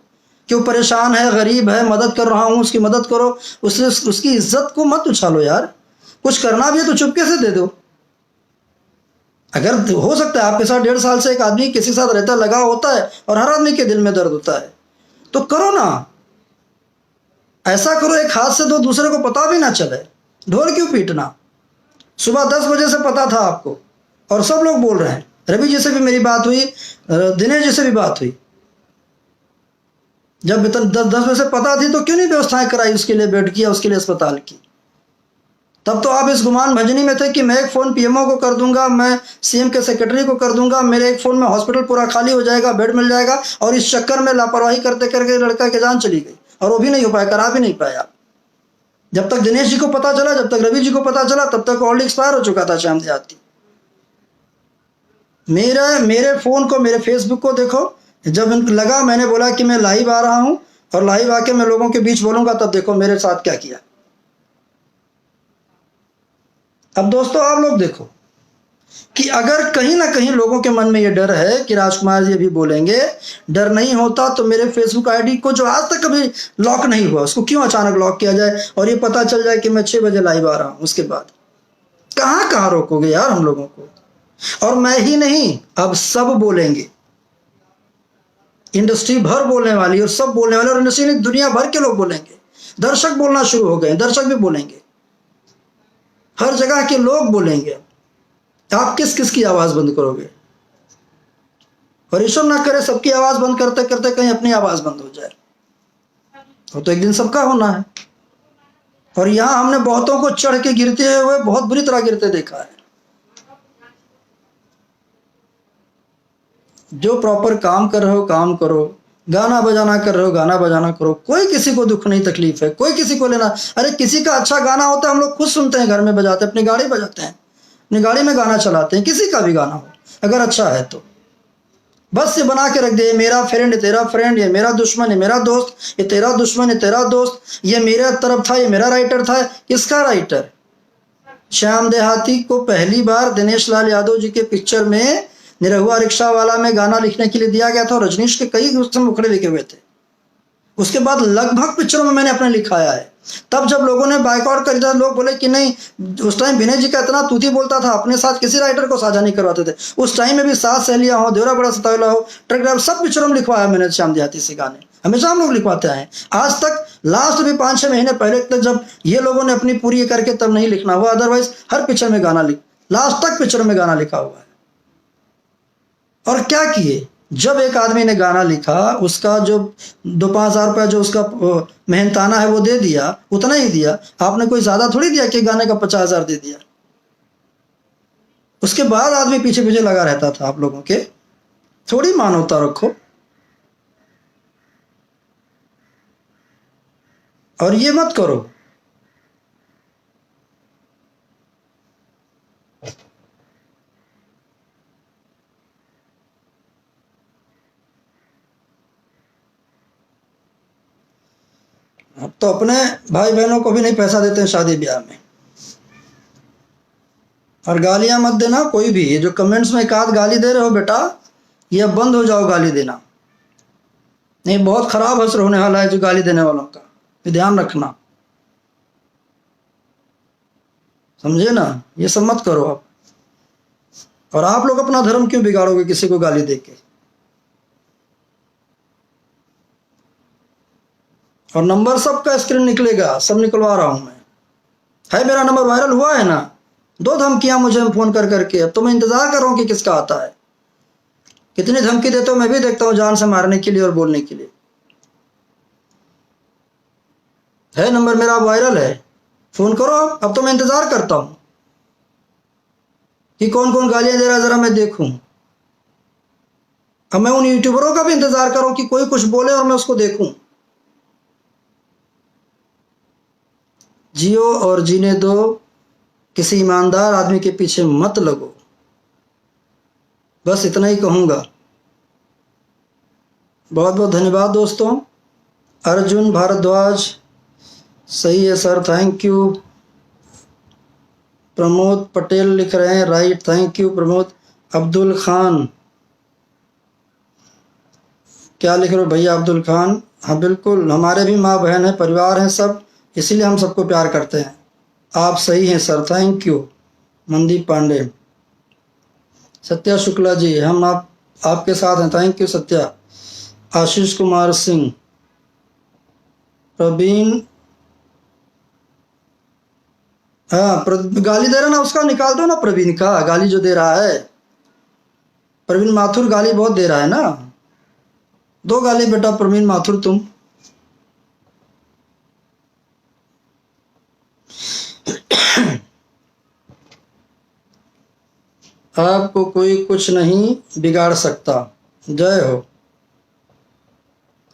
कि वो परेशान है, गरीब है, मदद कर रहा हूं, उसकी मदद करो। उसकी इज्जत को मत उछालो यार। कुछ करना भी है तो चुपके से दे दो। अगर हो सकता है आपके साथ 1.5 साल से एक आदमी किसी के साथ रहता, लगा होता है, और हर आदमी के दिल में दर्द होता है, तो करो ना। ऐसा करो एक हाथ से दो, दूसरे को पता भी ना चले। ढोल क्यों पीटना? सुबह 10 बजे से पता था आपको, और सब लोग बोल रहे हैं। रवि जी से भी मेरी बात हुई, दिनेश जी से भी बात हुई। जब 10 बजे से पता थी तो क्यों नहीं व्यवस्थाएं कराई उसके लिए, बेड की या उसके लिए अस्पताल की? तब तो आप इस गुमान भंजनी में थे कि मैं एक फ़ोन पीएमओ को कर दूंगा, मैं सीएम के सेक्रेटरी को कर दूंगा, मेरे एक फ़ोन में हॉस्पिटल पूरा खाली हो जाएगा, बेड मिल जाएगा। और इस चक्कर में लापरवाही करते करके लड़का की जान चली गई, और वो भी नहीं हो पाया, करा भी नहीं पाया। जब तक दिनेश जी को पता चला, जब तक रवि जी को पता चला, तब तक ऑलरेडी एक्सपायर हो चुका था श्याम देहाती। मेरे फ़ोन को, मेरे फेसबुक को देखो। जब लगा, मैंने बोला कि मैं लाइव आ रहा हूं और लाइव आके मैं लोगों के बीच बोलूंगा, तब देखो मेरे साथ क्या किया। अब दोस्तों आप लोग देखो कि अगर कहीं ना कहीं लोगों के मन में ये डर है कि राजकुमार जी अभी बोलेंगे, डर नहीं होता तो मेरे फेसबुक आईडी को, जो आज तक कभी लॉक नहीं हुआ, उसको क्यों अचानक लॉक किया जाए और ये पता चल जाए कि मैं 6 बजे लाइव आ रहा हूं? उसके बाद कहां रोकोगे यार हम लोगों को? और मैं ही नहीं, अब सब बोलेंगे। इंडस्ट्री भर बोलने वाली, और सब बोलने वाले, और इंडस्ट्री नहीं, दुनिया भर के लोग बोलेंगे। दर्शक बोलना शुरू हो गए, दर्शक भी बोलेंगे, हर जगह के लोग बोलेंगे। आप किस किस की आवाज बंद करोगे? और ईश्वर ना करे सबकी आवाज बंद करते करते कहीं अपनी आवाज बंद हो जाए, तो एक दिन सबका होना है। और यहां हमने बहुतों को चढ़ के गिरते हुए, बहुत बुरी तरह गिरते देखा है। जो प्रॉपर काम कर रहे हो काम करो, गाना बजाना कर रहे हो गाना बजाना करो। कोई किसी को दुख नहीं, तकलीफ है, कोई किसी को लेना। अरे किसी का अच्छा गाना होता है, हम लोग खुद सुनते हैं, घर में बजाते हैं, अपनी गाड़ी बजाते हैं, अपनी गाड़ी में गाना चलाते हैं। किसी का भी गाना हो अगर अच्छा है तो बस ये बना के रख दे, मेरा फ्रेंड है तेरा फ्रेंड, ये मेरा दुश्मन है मेरा दोस्त, ये तेरा दुश्मन है तेरा दोस्त, ये मेरा तरफ था, ये मेरा राइटर था। किसका राइटर? श्याम देहाती को पहली बार दिनेश लाल यादव जी के पिक्चर में निरहुआ रिक्शा वाला में गाना लिखने के लिए दिया गया था, और रजनीश के कई उसमें मुखड़े लिखे हुए थे। उसके बाद लगभग पिक्चरों में मैंने अपने लिखाया है। तब जब लोगों ने बाइकआउट कर दिया, लोग बोले कि नहीं, उस टाइम विनय जी का इतना तूती बोलता था, अपने साथ किसी राइटर को साझा नहीं करवाते थे। उस टाइम में भी सात सहेलियां हो, देवरा बड़ा सतावला हो, ट्रक ड्राइवर, सब पिक्चरों में लिखवाया मैंने श्याम देहाती से गाने। हमेशा हम लोग लिखवाते आए आज तक। लास्ट भी 5-6 महीने पहले तक जब ये लोगों ने अपनी पूरी करके तब नहीं लिखना हुआ, अदरवाइज हर पिक्चर में गाना लास्ट तक पिक्चर में गाना लिखा हुआ है। और क्या किए? जब एक आदमी ने गाना लिखा, उसका जो 2-5 हज़ार रुपया जो उसका मेहनताना है वो दे दिया, उतना ही दिया। आपने कोई ज्यादा थोड़ी दिया कि गाने का 50,000 दे दिया। उसके बाद आदमी पीछे पीछे लगा रहता था। आप लोगों के थोड़ी मानवता रखो। और ये मत करो। अब तो अपने भाई बहनों को भी नहीं पैसा देते हैं शादी ब्याह में। और गालियां मत देना कोई भी, ये जो कमेंट्स में एक आध गाली दे रहे हो बेटा, ये अब बंद हो जाओ गाली देना। नहीं, बहुत खराब असर होने वाला है जो गाली देने वालों का, ये ध्यान रखना, समझे ना। ये सब मत करो आप। और आप लोग अपना धर्म क्यों बिगाड़ोगे किसी को गाली देके। और नंबर सबका स्क्रीन निकलेगा, सब निकलवा रहा हूं मैं। है मेरा नंबर वायरल हुआ है ना। 2 धमकियां मुझे फोन कर करके, अब तो मैं इंतजार कर रहा हूं कि किसका आता है। कितनी धमकी देते हो मैं भी देखता हूं, जान से मारने के लिए और बोलने के लिए। है नंबर मेरा वायरल है, फोन करो। अब तो मैं इंतजार करता हूं कि कौन कौन गालियां दे रहा है, जरा मैं देखूं। अब मैं उन यूट्यूबरों का भी इंतजार कर रहा हूं कि कोई कुछ बोले और मैं उसको देखूं। जियो और जीने दो, किसी ईमानदार आदमी के पीछे मत लगो, बस इतना ही कहूंगा। बहुत बहुत धन्यवाद दोस्तों। अर्जुन भारद्वाज, सही है sir, thank you. Pramod Patel लिख रहे हैं, right, thank you Pramod. Abdul Khan, क्या लिख रहे हो भैया अब्दुल खान। हाँ बिल्कुल, हमारे भी माँ बहन है, परिवार हैं सब, इसीलिए हम सबको प्यार करते हैं। आप सही हैं sir, thank you. Mandeep Pandey, Satya Shukla ji, हम आपके साथ हैं, थैंक यू सत्या। आशीष कुमार सिंह, प्रवीण, हाँ गाली दे रहा ना उसका निकाल दो ना, प्रवीण का गाली जो दे रहा है। प्रवीण माथुर गाली बहुत दे रहा है ना, दो गाली बेटा प्रवीण माथुर तुम। आपको कोई कुछ नहीं बिगाड़ सकता, जय हो।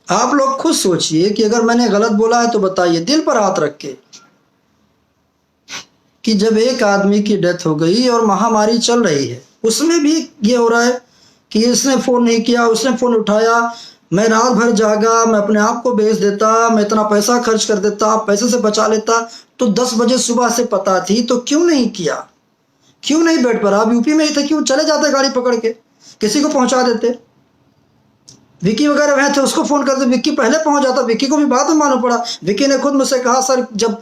आप लोग खुद सोचिए कि अगर मैंने गलत बोला है तो बताइए, दिल पर हाथ रख के, कि जब एक आदमी की डेथ हो गई और महामारी चल रही है, उसमें भी ये हो रहा है कि इसने फोन नहीं किया, उसने फोन उठाया, मैं रात भर जागा, मैं अपने आप को बेच देता, मैं इतना पैसा खर्च कर देता, पैसे से बचा लेता, तो 10 बजे सुबह से पता थी तो क्यों नहीं किया, क्यों नहीं बेड पर। आप यूपी में ही थे, क्यों चले जाते गाड़ी पकड़ के, किसी को पहुंचा देते। विकी वगैरह वह थे, उसको फोन करते, विक्की पहले पहुंच जाता। विक्की को भी बाद में मालूम पड़ा, विक्की ने खुद मुझसे कहा सर जब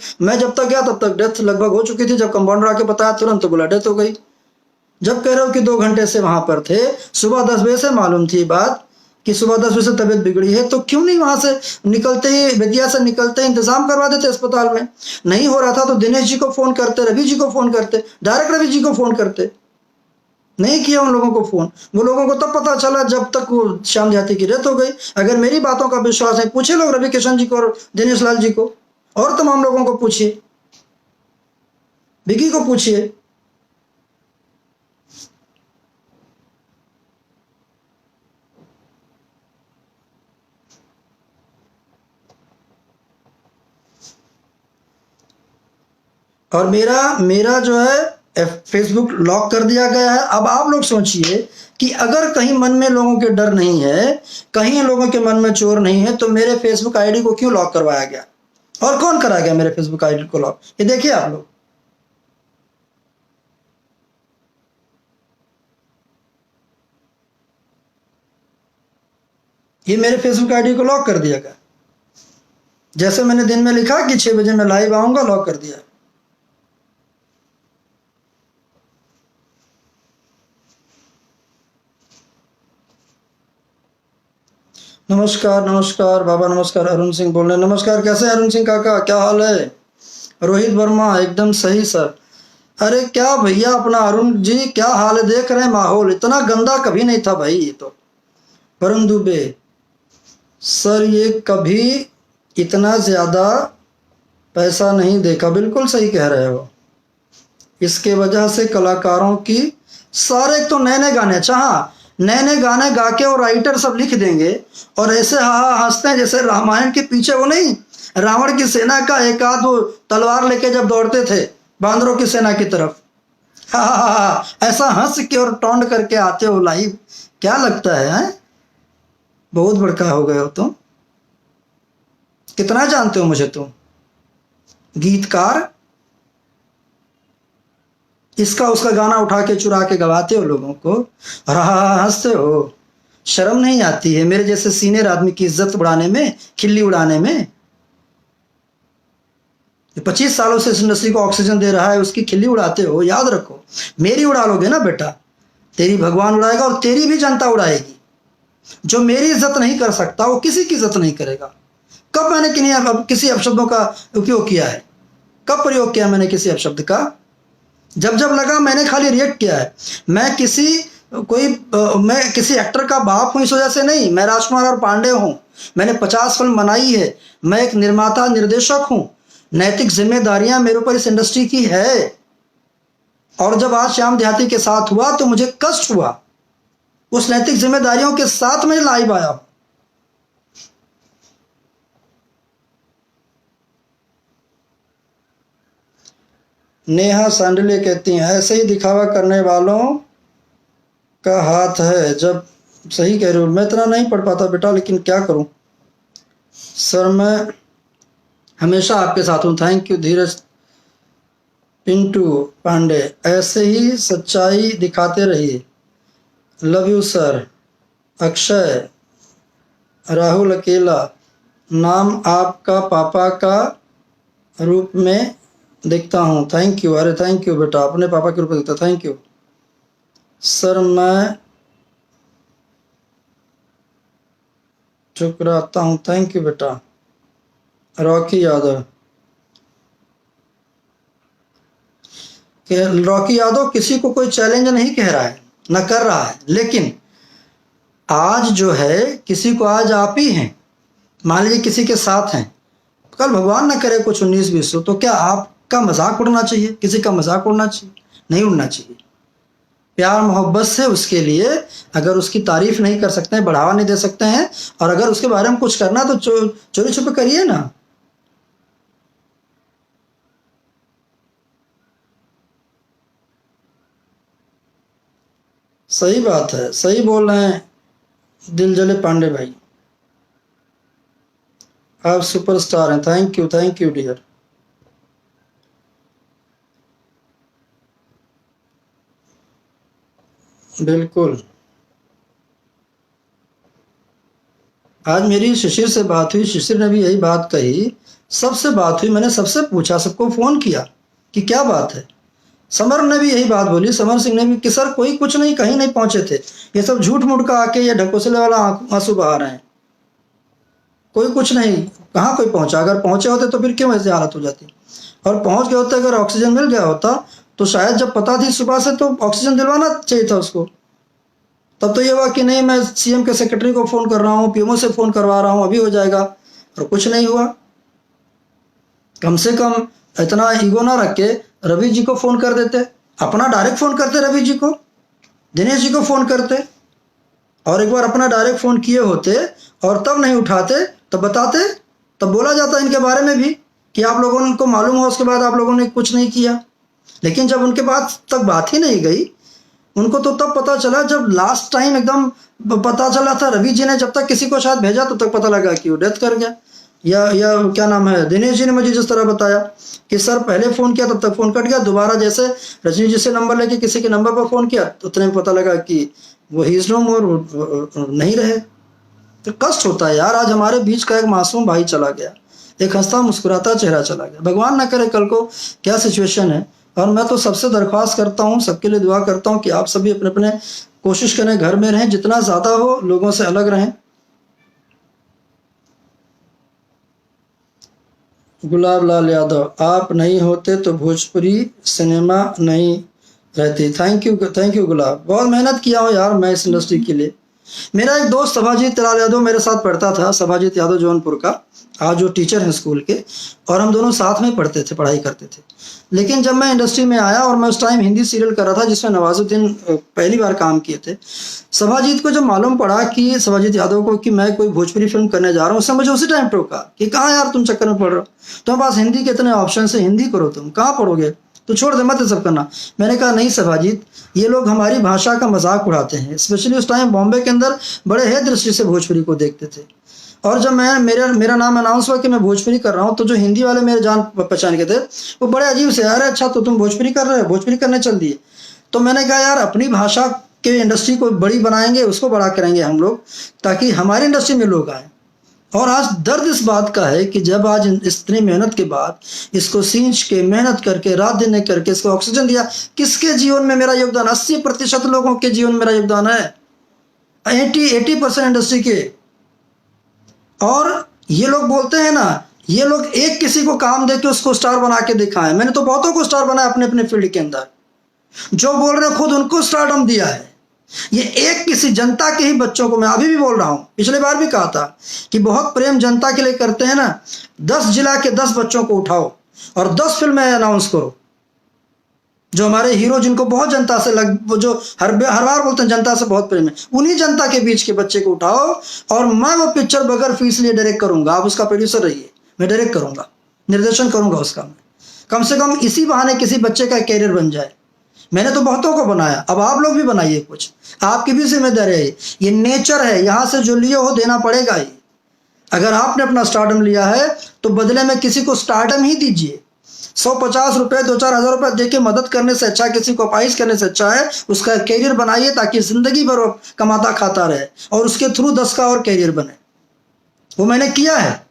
तक गया तब तक डेथ लगभग हो चुकी थी, जब कंपाउंडर आके बताया तुरंत तो बोला डेथ हो गई। जब कह रहे हो कि 2 घंटे से वहां पर थे, सुबह 10 बजे से मालूम थी बात कि सुबह 10 बजे से तबीयत बिगड़ी है, तो क्यों नहीं वहां से निकलते ही, विद्या से निकलते ही इंतजाम करवा देते अस्पताल में। नहीं हो रहा था तो दिनेश जी को फोन करते, रवि जी को फोन करते, डायरेक्ट रवि जी को फोन करते। नहीं किया उन लोगों को फोन। वो लोगों को तब पता चला जब तक वो श्याम जाति की डेथ हो गई। अगर मेरी बातों का विश्वास है, पूछे लोग रवि किशन जी को और दिनेश लाल जी को, और तमाम लोगों को पूछिए, विकी को पूछिए। और मेरा जो है फेसबुक लॉक कर दिया गया है। अब आप लोग सोचिए कि अगर कहीं मन में लोगों के डर नहीं है, कहीं लोगों के मन में चोर नहीं है, तो मेरे फेसबुक आईडी को क्यों लॉक करवाया गया, और कौन करा गया मेरे फेसबुक आईडी को लॉक, ये देखिए आप लोग। ये मेरे फेसबुक आईडी को लॉक कर दिया गया, जैसे मैंने दिन में लिखा कि 6 बजे मैं लाइव आऊंगा, लॉक कर दिया। नमस्कार नमस्कार बाबा, नमस्कार। अरुण सिंह बोल रहे हैं, नमस्कार। कैसे हैं अरुण सिंह काका, क्या हाल है। रोहित वर्मा, एकदम सही सर। अरे क्या भैया अपना अरुण जी, क्या हाल है। देख रहे हैं माहौल, इतना गंदा कभी नहीं था भाई ये तो। वरुण दुबे सर, ये कभी इतना ज्यादा पैसा नहीं देखा, बिल्कुल सही कह रहे हो। इसके वजह से कलाकारों की सारे तो नए नए गाने, अच्छा हाँ, नए नए गाने गा के और राइटर सब लिख देंगे और ऐसे हा हा हंसते हैं जैसे रामायण के पीछे वो नहीं रावण की सेना का एक आध वो तलवार लेके जब दौड़ते थे बांदरों की सेना की तरफ, ऐसा हंस के और टोंड करके आते हो लाइव, क्या लगता है? बहुत बड़का हो गए हो तुम। कितना जानते हो मुझे तुम? गीतकार, इसका उसका गाना उठा के चुरा के गवाते हो लोगों को और हंसते हो। शर्म नहीं आती है मेरे जैसे सीनियर आदमी की इज्जत उड़ाने में, खिल्ली उड़ाने में? 25 सालों से इस इंडस्ट्री को ऑक्सीजन दे रहा है, उसकी खिल्ली उड़ाते हो। याद रखो, मेरी उड़ा लोगे ना बेटा, तेरी भगवान उड़ाएगा और तेरी भी जनता उड़ाएगी। जो मेरी इज्जत नहीं कर सकता वो किसी की इज्जत नहीं करेगा। कब मैंने किसी अपशब्दों का उपयोग किया है? कब प्रयोग किया मैंने किसी अपशब्द का? जब जब लगा मैंने खाली रिएक्ट किया है। मैं किसी एक्टर का बाप हूं इस वजह से नहीं। मैं राजकुमार और पांडे हूं, मैंने 50 फिल्म बनाई है, मैं एक निर्माता निर्देशक हूं। नैतिक जिम्मेदारियां मेरे ऊपर इस इंडस्ट्री की है। और जब आज श्याम देहाती के साथ हुआ तो मुझे कष्ट हुआ। उस नैतिक जिम्मेदारियों के साथ मैं लाइव आया हूं। नेहा सांडले कहती हैं ऐसे ही दिखावा करने वालों का हाथ है। जब सही कह रहे हो, मैं इतना नहीं पढ़ पाता बेटा, लेकिन क्या करूं सर, मैं हमेशा आपके साथ हूं। थैंक यू धीरज। पिंटू पांडे, ऐसे ही सच्चाई दिखाते रहिए। Love you sir. Akshay, Rahul अकेला, नाम आपका पापा का रूप में देखता हूँ। Thank you. अरे थैंक यू बेटा, अपने पापा के रूप में देखता। Thank you sir. मैं चुप रहता हूँ। थैंक यू बेटा। रॉकी यादव, रॉकी यादव किसी को कोई चैलेंज नहीं कह रहा है, न कर रहा है, लेकिन आज जो है किसी को आज आप ही हैं, मान लीजिए किसी के साथ हैं, कल भगवान न करे कुछ 19-20 हो, तो क्या आपका मजाक उड़ना चाहिए? किसी का मजाक उड़ना चाहिए? नहीं उड़ना चाहिए। प्यार मोहब्बत से उसके लिए अगर उसकी तारीफ नहीं कर सकते हैं, बढ़ावा नहीं दे सकते हैं, और अगर उसके बारे में कुछ करना तो चोरी छुपे करिए ना। सही बात है, सही बोल रहे हैं दिल जले पांडे भाई, आप सुपरस्टार हैं। Thank you dear. बिल्कुल। आज मेरी शिशिर से बात हुई, शिशिर ने भी यही बात कही, सबसे बात हुई, मैंने सबसे पूछा, सबको फोन किया कि क्या बात है। समर ने भी यही बात बोली, समर सिंह ने भी, कि सर कोई कुछ नहीं, कहीं नहीं पहुंचे थे, ये सब झूठ मूठ का आके ये ढकोसले वाला आंसू बहा रहे हैं। कोई कुछ नहीं, कहाँ कोई पहुंचा? अगर पहुंचे होते तो फिर क्यों ऐसी हालत हो जाती? और पहुंच गए होते, अगर ऑक्सीजन मिल गया होता तो शायद जब पता थी सुबह से तो ऑक्सीजन दिलवाना चाहिए था उसको। तब तो ये हुआ कि नहीं मैं सीएम के सेक्रेटरी को फोन कर रहा हूँ, पीएमओ से फोन करवा रहा हूँ, अभी हो जाएगा, और कुछ नहीं हुआ। कम से कम इतना ईगो ना रख के रवि जी को फोन कर देते, अपना डायरेक्ट फोन करते, रवि जी को, दिनेश जी को फोन करते, और एक बार अपना डायरेक्ट फोन किए होते और तब नहीं उठाते, तब बताते, तब बोला जाता इनके बारे में भी कि आप लोगों को मालूम हो, उसके बाद आप लोगों ने कुछ नहीं किया। लेकिन जब उनके पास तक बात ही नहीं गई, उनको तो तब पता चला जब लास्ट टाइम एकदम पता चला था। रवि जी ने जब तक किसी को शायद भेजा तब तक पता लगा कि वो डेथ कर गया, या क्या नाम है, दिनेश जी ने मुझे जिस तरह बताया कि सर पहले फ़ोन किया तब तक फ़ोन कट गया, दोबारा जैसे रजनी जी से नंबर लेके किसी के नंबर पर फ़ोन किया तो उतने में पता लगा कि वो ही इज़ नो मोर, नहीं रहे। तो कष्ट होता है यार। आज हमारे बीच का एक मासूम भाई चला गया, एक हंसता मुस्कुराता चेहरा चला गया। भगवान ना करे कल को क्या सिचुएशन है। और मैं तो सबसे दरख्वास्त करता हूँ, सबके लिए दुआ करता हूँ कि आप सभी अपने अपने कोशिश करें, घर में रहें, जितना ज़्यादा हो लोगों से अलग रहें। गुलाब लाल यादव, आप नहीं होते तो भोजपुरी सिनेमा नहीं रहती। थैंक यू गुलाब, बहुत मेहनत किया हो यार मैं इस इंडस्ट्री के लिए। मेरा एक दोस्त सभाजीत लाल यादव मेरे साथ पढ़ता था, सभाजीत यादव जौनपुर का, आज जो टीचर हैं स्कूल के, और हम दोनों साथ में पढ़ते थे, पढ़ाई करते थे। लेकिन जब मैं इंडस्ट्री में आया और मैं उस टाइम हिंदी सीरियल कर रहा था जिसमें नवाजुद्दीन पहली बार काम किए थे, सभाजीत को जब मालूम पड़ा कि सभाजीत यादव को कि मैं कोई भोजपुरी फिल्म करने जा रहा हूँ, उसने मुझे उसी टाइम टोका कि कहाँ यार तुम चक्कर में पढ़ रहे हो, तुम्हारे पास हिंदी के इतने ऑप्शन है, हिंदी करो, तुम कहाँ पढ़ोगे, तो छोड़ दे, मत ये सब करना। मैंने कहा नहीं सभाजीत, ये लोग हमारी भाषा का मजाक उड़ाते हैं। स्पेशली उस टाइम बॉम्बे के अंदर बड़े है दृष्टि से भोजपुरी को देखते थे। और जब मैं मेरा नाम अनाउंस हुआ कि मैं भोजपुरी कर रहा हूँ, तो जो हिंदी वाले मेरे जान पहचान के थे वो बड़े अजीब से, अरे अच्छा तो तुम भोजपुरी कर रहे हो, भोजपुरी करने चल दिए। तो मैंने कहा यार अपनी भाषा के इंडस्ट्री को बड़ी बनाएंगे, उसको बड़ा करेंगे हम लोग, ताकि हमारी इंडस्ट्री में लोग आए। और आज दर्द इस बात का है कि जब आज इतनी मेहनत के बाद इसको सींच के मेहनत करके रात दिन एक करके इसको ऑक्सीजन दिया, किसके जीवन में मेरा योगदान, 80% लोगों के जीवन में मेरा योगदान है, 80% इंडस्ट्री के। और ये लोग बोलते हैं ना, ये लोग एक किसी को काम दे के उसको स्टार बना के दिखाएं। मैंने तो बहुतों को स्टार बनाया अपने अपने फील्ड के अंदर, जो बोल रहे खुद उनको स्टारडम दिया है। ये एक किसी जनता के ही बच्चों को, मैं अभी भी बोल रहा हूं, पिछले बार भी कहा था कि बहुत प्रेम जनता के लिए करते हैं ना, 10 जिला के 10 बच्चों को उठाओ और 10 फिल्में अनाउंस करो। जो हमारे हीरो जिनको बहुत जनता से वो जो हर बार बोलते हैं जनता से बहुत प्रेम है, उन्हीं जनता के बीच के बच्चे को उठाओ और मैं वो पिक्चर बगैर फीस लिए डायरेक्ट करूंगा। आप उसका प्रोड्यूसर रहिए, मैं डायरेक्ट करूंगा, निर्देशन करूंगा उसका। मैं कम से कम इसी बहाने किसी बच्चे का कैरियर बन जाए। मैंने तो बहुतों को बनाया, अब आप लोग भी बनाइए, कुछ आपकी भी जिम्मेदारी है। ये नेचर है, यहां से जो लिए हो देना पड़ेगा ही। अगर आपने अपना स्टारडम लिया है तो बदले में किसी को स्टारडम ही दीजिए। 150 रुपए 2-4 हज़ार रुपए देके मदद करने से अच्छा, किसी को अपाइज करने से अच्छा है उसका कैरियर बनाइए, ताकि जिंदगी भर वो कमाता खाता रहे और उसके थ्रू 10 का और कैरियर बने। वो मैंने किया है।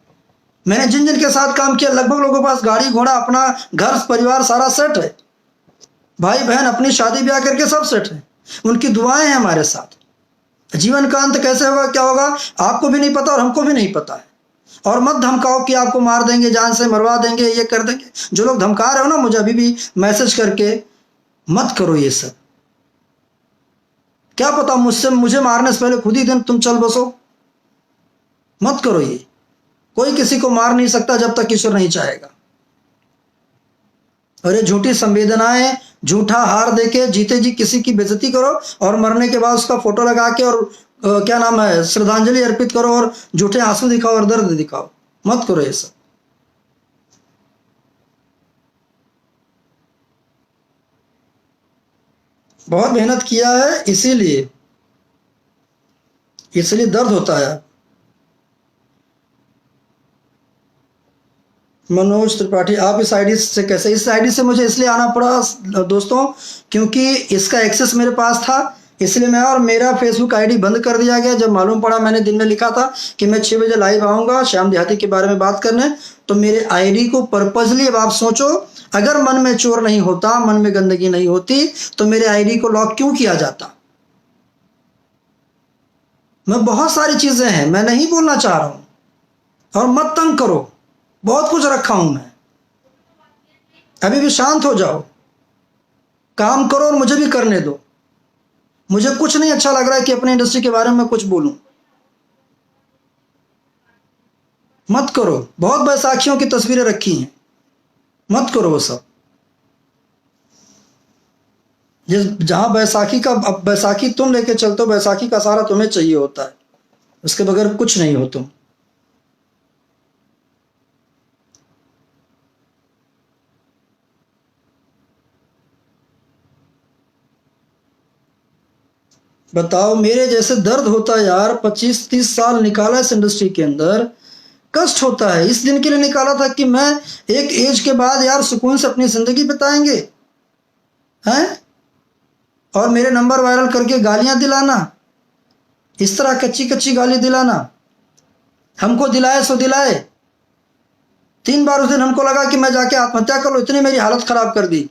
मैंने जिन जिन के साथ काम किया, लगभग लोगों के पास गाड़ी घोड़ा, अपना घर परिवार सारा सेट है, भाई बहन अपनी शादी ब्याह करके सब सेट है। उनकी दुआएं हैं हमारे साथ। जीवन का अंत कैसे होगा, क्या होगा, आपको भी नहीं पता और हमको भी नहीं पता है। और मत धमकाओ कि आपको मार देंगे, जान से मरवा देंगे, ये कर देंगे। जो लोग धमका रहे हो ना मुझे अभी भी मैसेज करके, मत करो ये सब। क्या पता मुझे मारने से पहले खुद ही दिन तुम चल बसो। मत करो ये। कोई किसी को मार नहीं सकता जब तक ईश्वर नहीं चाहेगा। और ये झूठी संवेदनाएं, झूठा हार देके जीते जी किसी की बेइज्जती करो और मरने के बाद उसका फोटो लगा के और क्या नाम है, श्रद्धांजलि अर्पित करो और झूठे आंसू दिखाओ और दर्द दिखाओ। मत करो ये सब। बहुत मेहनत किया है, इसीलिए दर्द होता है। मनोज त्रिपाठी, आप इस आईडी से कैसे, इस आईडी से मुझे इसलिए आना पड़ा दोस्तों क्योंकि इसका एक्सेस मेरे पास था, इसलिए मैं, और मेरा फेसबुक आईडी बंद कर दिया गया जब मालूम पड़ा। मैंने दिन में लिखा था कि मैं 6 बजे लाइव आऊँगा श्याम देहाती के बारे में बात करने, तो मेरे आईडी को पर्पजली, अब आप सोचो, अगर मन में चोर नहीं होता, मन में गंदगी नहीं होती, तो मेरे आईडी को लॉक क्यों किया जाता। मैं बहुत सारी चीज़ें हैं, मैं नहीं बोलना चाह रहा हूँ, और मत तंग करो, बहुत कुछ रखा हूं मैं। अभी भी शांत हो जाओ, काम करो और मुझे भी करने दो। मुझे कुछ नहीं अच्छा लग रहा है कि अपने इंडस्ट्री के बारे में कुछ बोलूं। मत करो, बहुत बैसाखियों की तस्वीरें रखी हैं, मत करो वो सब। जहां बैसाखी का, अब बैसाखी तुम लेके चलते हो, बैसाखी का सहारा तुम्हें चाहिए होता है, उसके बगैर कुछ नहीं हो तुम। बताओ, मेरे जैसे दर्द होता है यार। 25-30 साल निकाला इस इंडस्ट्री के अंदर, कष्ट होता है। इस दिन के लिए निकाला था कि मैं एक एज के बाद यार सुकून से अपनी जिंदगी बिताएंगे हैं, और मेरे नंबर वायरल करके गालियां दिलाना, इस तरह कच्ची कच्ची गाली दिलाना। हमको दिलाए सो दिलाए, 3 बार उस दिन हमको लगा कि मैं जाके आत्महत्या कर लूं, इतनी मेरी हालत खराब कर दी।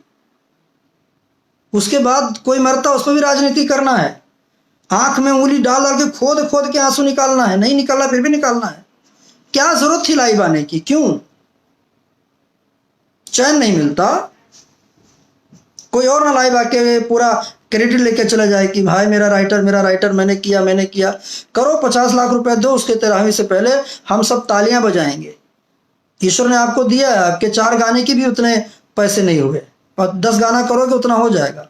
उसके बाद कोई मरता उस पर भी राजनीति करना है, आंख में उंगली डाल डाल के खोद खोद के आंसू निकालना है, नहीं निकालना फिर भी निकालना है। क्या जरूरत थी लाइव आने की, क्यों? चैन नहीं मिलता। कोई और ना लाइव आके पूरा क्रेडिट लेके चला जाए कि भाई मेरा राइटर मैंने किया। करो 50 लाख रुपए दो, उसके 13वीं से पहले हम सब तालियां बजाएंगे। ईश्वर ने आपको दिया है, आपके 4 गाने की भी उतने पैसे नहीं हुए, और 10 गाना करोगे उतना हो जाएगा।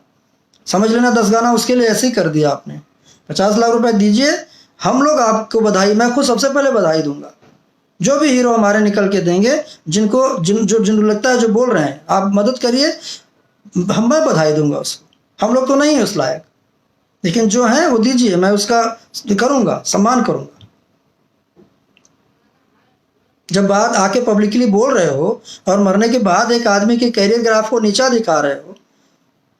समझ लेना 10 गाना उसके लिए ऐसे ही कर दिया आपने। 50 लाख रुपए दीजिए, हम लोग आपको बधाई, मैं खुद सबसे पहले बधाई दूंगा। जो भी हीरो हमारे निकल के देंगे, जिनको लगता है जो बोल रहे हैं, आप मदद करिए, मैं बधाई दूंगा उसको। हम लोग तो नहीं है उस लायक, लेकिन जो है वो दीजिए, मैं उसका करूंगा, सम्मान करूंगा। जब बात आके पब्लिकली बोल रहे हो और मरने के बाद एक आदमी के कैरियर ग्राफ को नीचा दिखा रहे हो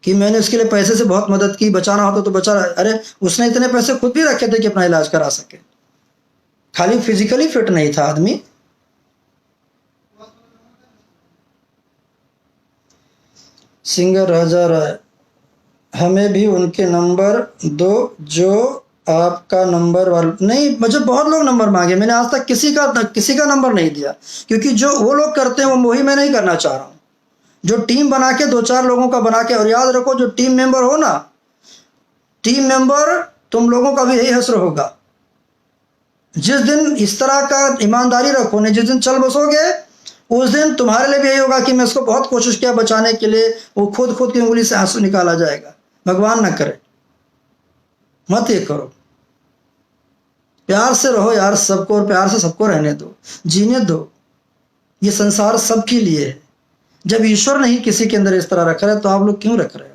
कि मैंने उसके लिए पैसे से बहुत मदद की, बचाना होता तो बचा, अरे उसने इतने पैसे खुद भी रखे थे कि अपना इलाज करा सके, खाली फिजिकली फिट नहीं था आदमी। सिंगर राजा राय, हमें भी उनके नंबर दो जो आपका नंबर वाला। नहीं, मुझे बहुत लोग नंबर मांगे, मैंने आज तक किसी का नंबर नहीं दिया, क्योंकि जो वो लोग करते हैं वो वही मैं नहीं करना चाह रहा हूँ। जो टीम बना के 2-4 लोगों का बना के, और याद रखो जो टीम मेंबर हो ना, टीम मेंबर तुम लोगों का भी यही हश्र होगा। जिस दिन इस तरह का ईमानदारी रखो ने, जिस दिन चल बसोगे, उस दिन तुम्हारे लिए भी यही होगा कि मैं इसको बहुत कोशिश किया बचाने के लिए, वो खुद की उंगली से आंसू निकाला जाएगा। भगवान ना करे, मत ये करो। प्यार से रहो यार सबको, और प्यार से सबको रहने दो, जीने दो। ये संसार सबके लिए है। जब ईश्वर नहीं किसी के अंदर इस तरह रख रहा है तो आप लोग क्यों रख रहे हो?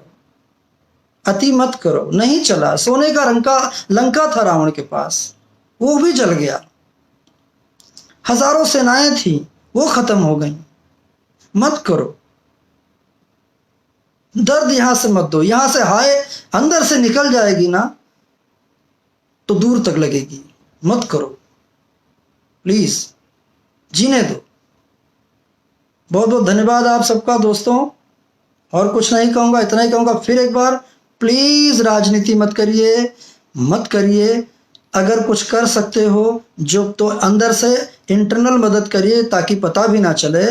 अति मत करो। नहीं चला, सोने का लंका था रावण के पास, वो भी जल गया। हजारों सेनाएं थी, वो खत्म हो गई। मत करो, दर्द यहां से मत दो। यहां से हाय अंदर से निकल जाएगी ना तो दूर तक लगेगी। मत करो प्लीज, जीने दो। बहुत बहुत धन्यवाद आप सबका दोस्तों, और कुछ नहीं कहूंगा, इतना ही कहूंगा फिर एक बार, प्लीज राजनीति मत करिए। अगर कुछ कर सकते हो जो, तो अंदर से इंटरनल मदद करिए ताकि पता भी ना चले।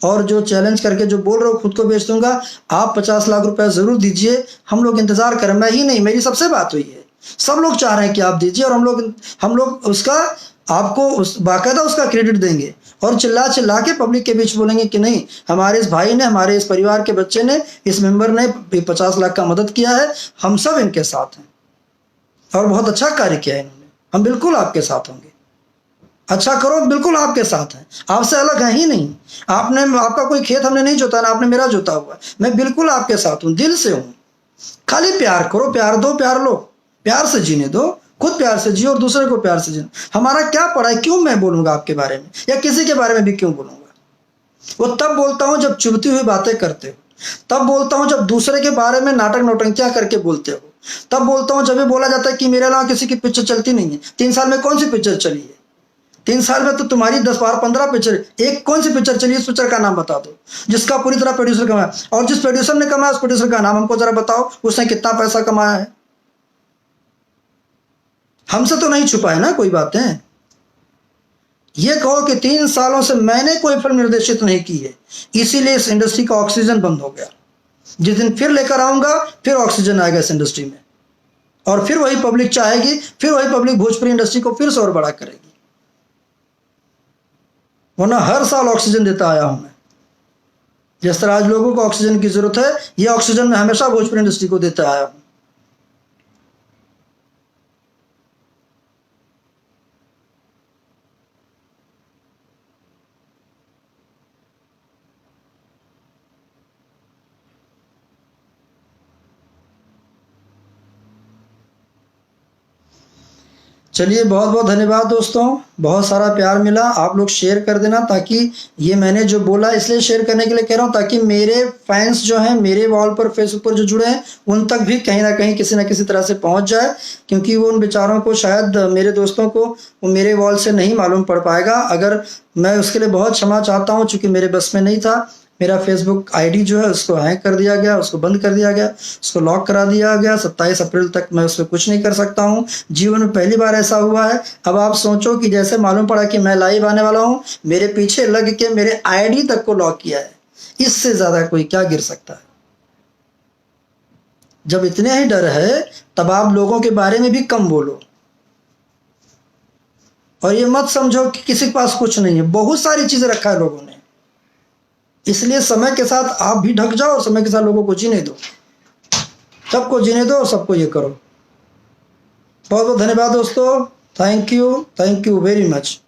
और जो चैलेंज करके जो बोल रहे हो खुद को बेच दूंगा, आप 50 लाख रुपए जरूर दीजिए, हम लोग इंतजार करें। मैं ही नहीं, मेरी सबसे बात हुई है, सब लोग चाह रहे हैं कि आप दीजिए, और हम लोग उसका आपको बाकायदा उसका क्रेडिट देंगे, और चिल्ला के पब्लिक के बीच बोलेंगे कि नहीं, हमारे इस भाई ने, हमारे इस परिवार के बच्चे ने, इस मेंबर ने 50 लाख का मदद किया है, हम सब इनके साथ हैं, और बहुत अच्छा कार्य किया है इन्होंने, हम बिल्कुल आपके साथ होंगे। अच्छा करो, बिल्कुल आपके साथ हैं, आपसे अलग है ही नहीं। आपका कोई खेत हमने नहीं जोता ना आपने मेरा जोता हुआ, मैं बिल्कुल आपके साथ हूँ, दिल से हूँ। खाली प्यार करो, प्यार दो, प्यार लो, प्यार से जीने दो, खुद प्यार से जियो और दूसरे को प्यार से जियो। हमारा क्या पड़ा है, क्यों मैं बोलूंगा आपके बारे में, या किसी के बारे में भी क्यों बोलूंगा? वो तब बोलता हूं जब चुभती हुई बातें करते हो, तब बोलता हूं जब दूसरे के बारे में नाटक नौटंकियां करके बोलते हो, तब बोलता हूं जब ये बोला जाता है कि मेरे अलावा किसी की पिक्चर चलती नहीं है। 3 साल में कौन सी पिक्चर चली है? 3 साल में तो तुम्हारी 10-12-15 पिक्चर, एक कौन सी पिक्चर चली, इस पिक्चर का नाम बता दो जिसका पूरी तरह प्रोड्यूसर कमाया, और जिस प्रोड्यूसर ने कमाया उस प्रोड्यूसर का नाम हमको जरा बताओ, उसने कितना पैसा कमाया है। हमसे तो नहीं छुपा है ना कोई बातें। ये कहो कि 3 सालों से मैंने कोई फिल्म निर्देशित नहीं की है, इसीलिए इस इंडस्ट्री का ऑक्सीजन बंद हो गया। जिस दिन फिर लेकर आऊंगा, फिर ऑक्सीजन आएगा इस इंडस्ट्री में, और फिर वही पब्लिक चाहेगी, फिर वही पब्लिक भोजपुरी इंडस्ट्री को फिर से और बड़ा करेगी। वरना हर साल ऑक्सीजन देता आया हूं मैं। जिस तरह आज लोगों को ऑक्सीजन की जरूरत है, यह ऑक्सीजन मैं हमेशा भोजपुरी इंडस्ट्री को देता आया हूं। चलिए, बहुत बहुत धन्यवाद दोस्तों, बहुत सारा प्यार मिला। आप लोग शेयर कर देना, ताकि ये मैंने जो बोला इसलिए शेयर करने के लिए कह रहा हूँ, ताकि मेरे फैंस जो हैं, मेरे वॉल पर फेसबुक पर जो जुड़े हैं, उन तक भी कहीं ना कहीं किसी ना किसी तरह से पहुंच जाए। क्योंकि वो उन बेचारों को, शायद मेरे दोस्तों को वो मेरे वॉल से नहीं मालूम पड़ पाएगा। अगर मैं उसके लिए बहुत क्षमा चाहता हूँ, चूँकि मेरे बस में नहीं था। मेरा फेसबुक आईडी जो है उसको हैक कर दिया गया, उसको बंद कर दिया गया, उसको लॉक करा दिया गया। 27 अप्रैल तक मैं उस पर कुछ नहीं कर सकता हूँ। जीवन में पहली बार ऐसा हुआ है। अब आप सोचो कि जैसे मालूम पड़ा कि मैं लाइव आने वाला हूँ, मेरे पीछे लग के मेरे आईडी तक को लॉक किया है। इससे ज़्यादा कोई क्या गिर सकता है? जब इतने ही डर है तब आप लोगों के बारे में भी कम बोलो। और ये मत समझो कि किसी के पास कुछ नहीं है, बहुत सारी चीज़ें रखा है लोगों ने। इसलिए समय के साथ आप भी ढक जाओ और समय के साथ लोगों को जीने दो, सबको जीने दो और सबको ये करो। बहुत बहुत धन्यवाद दोस्तों, थैंक यू वेरी मच।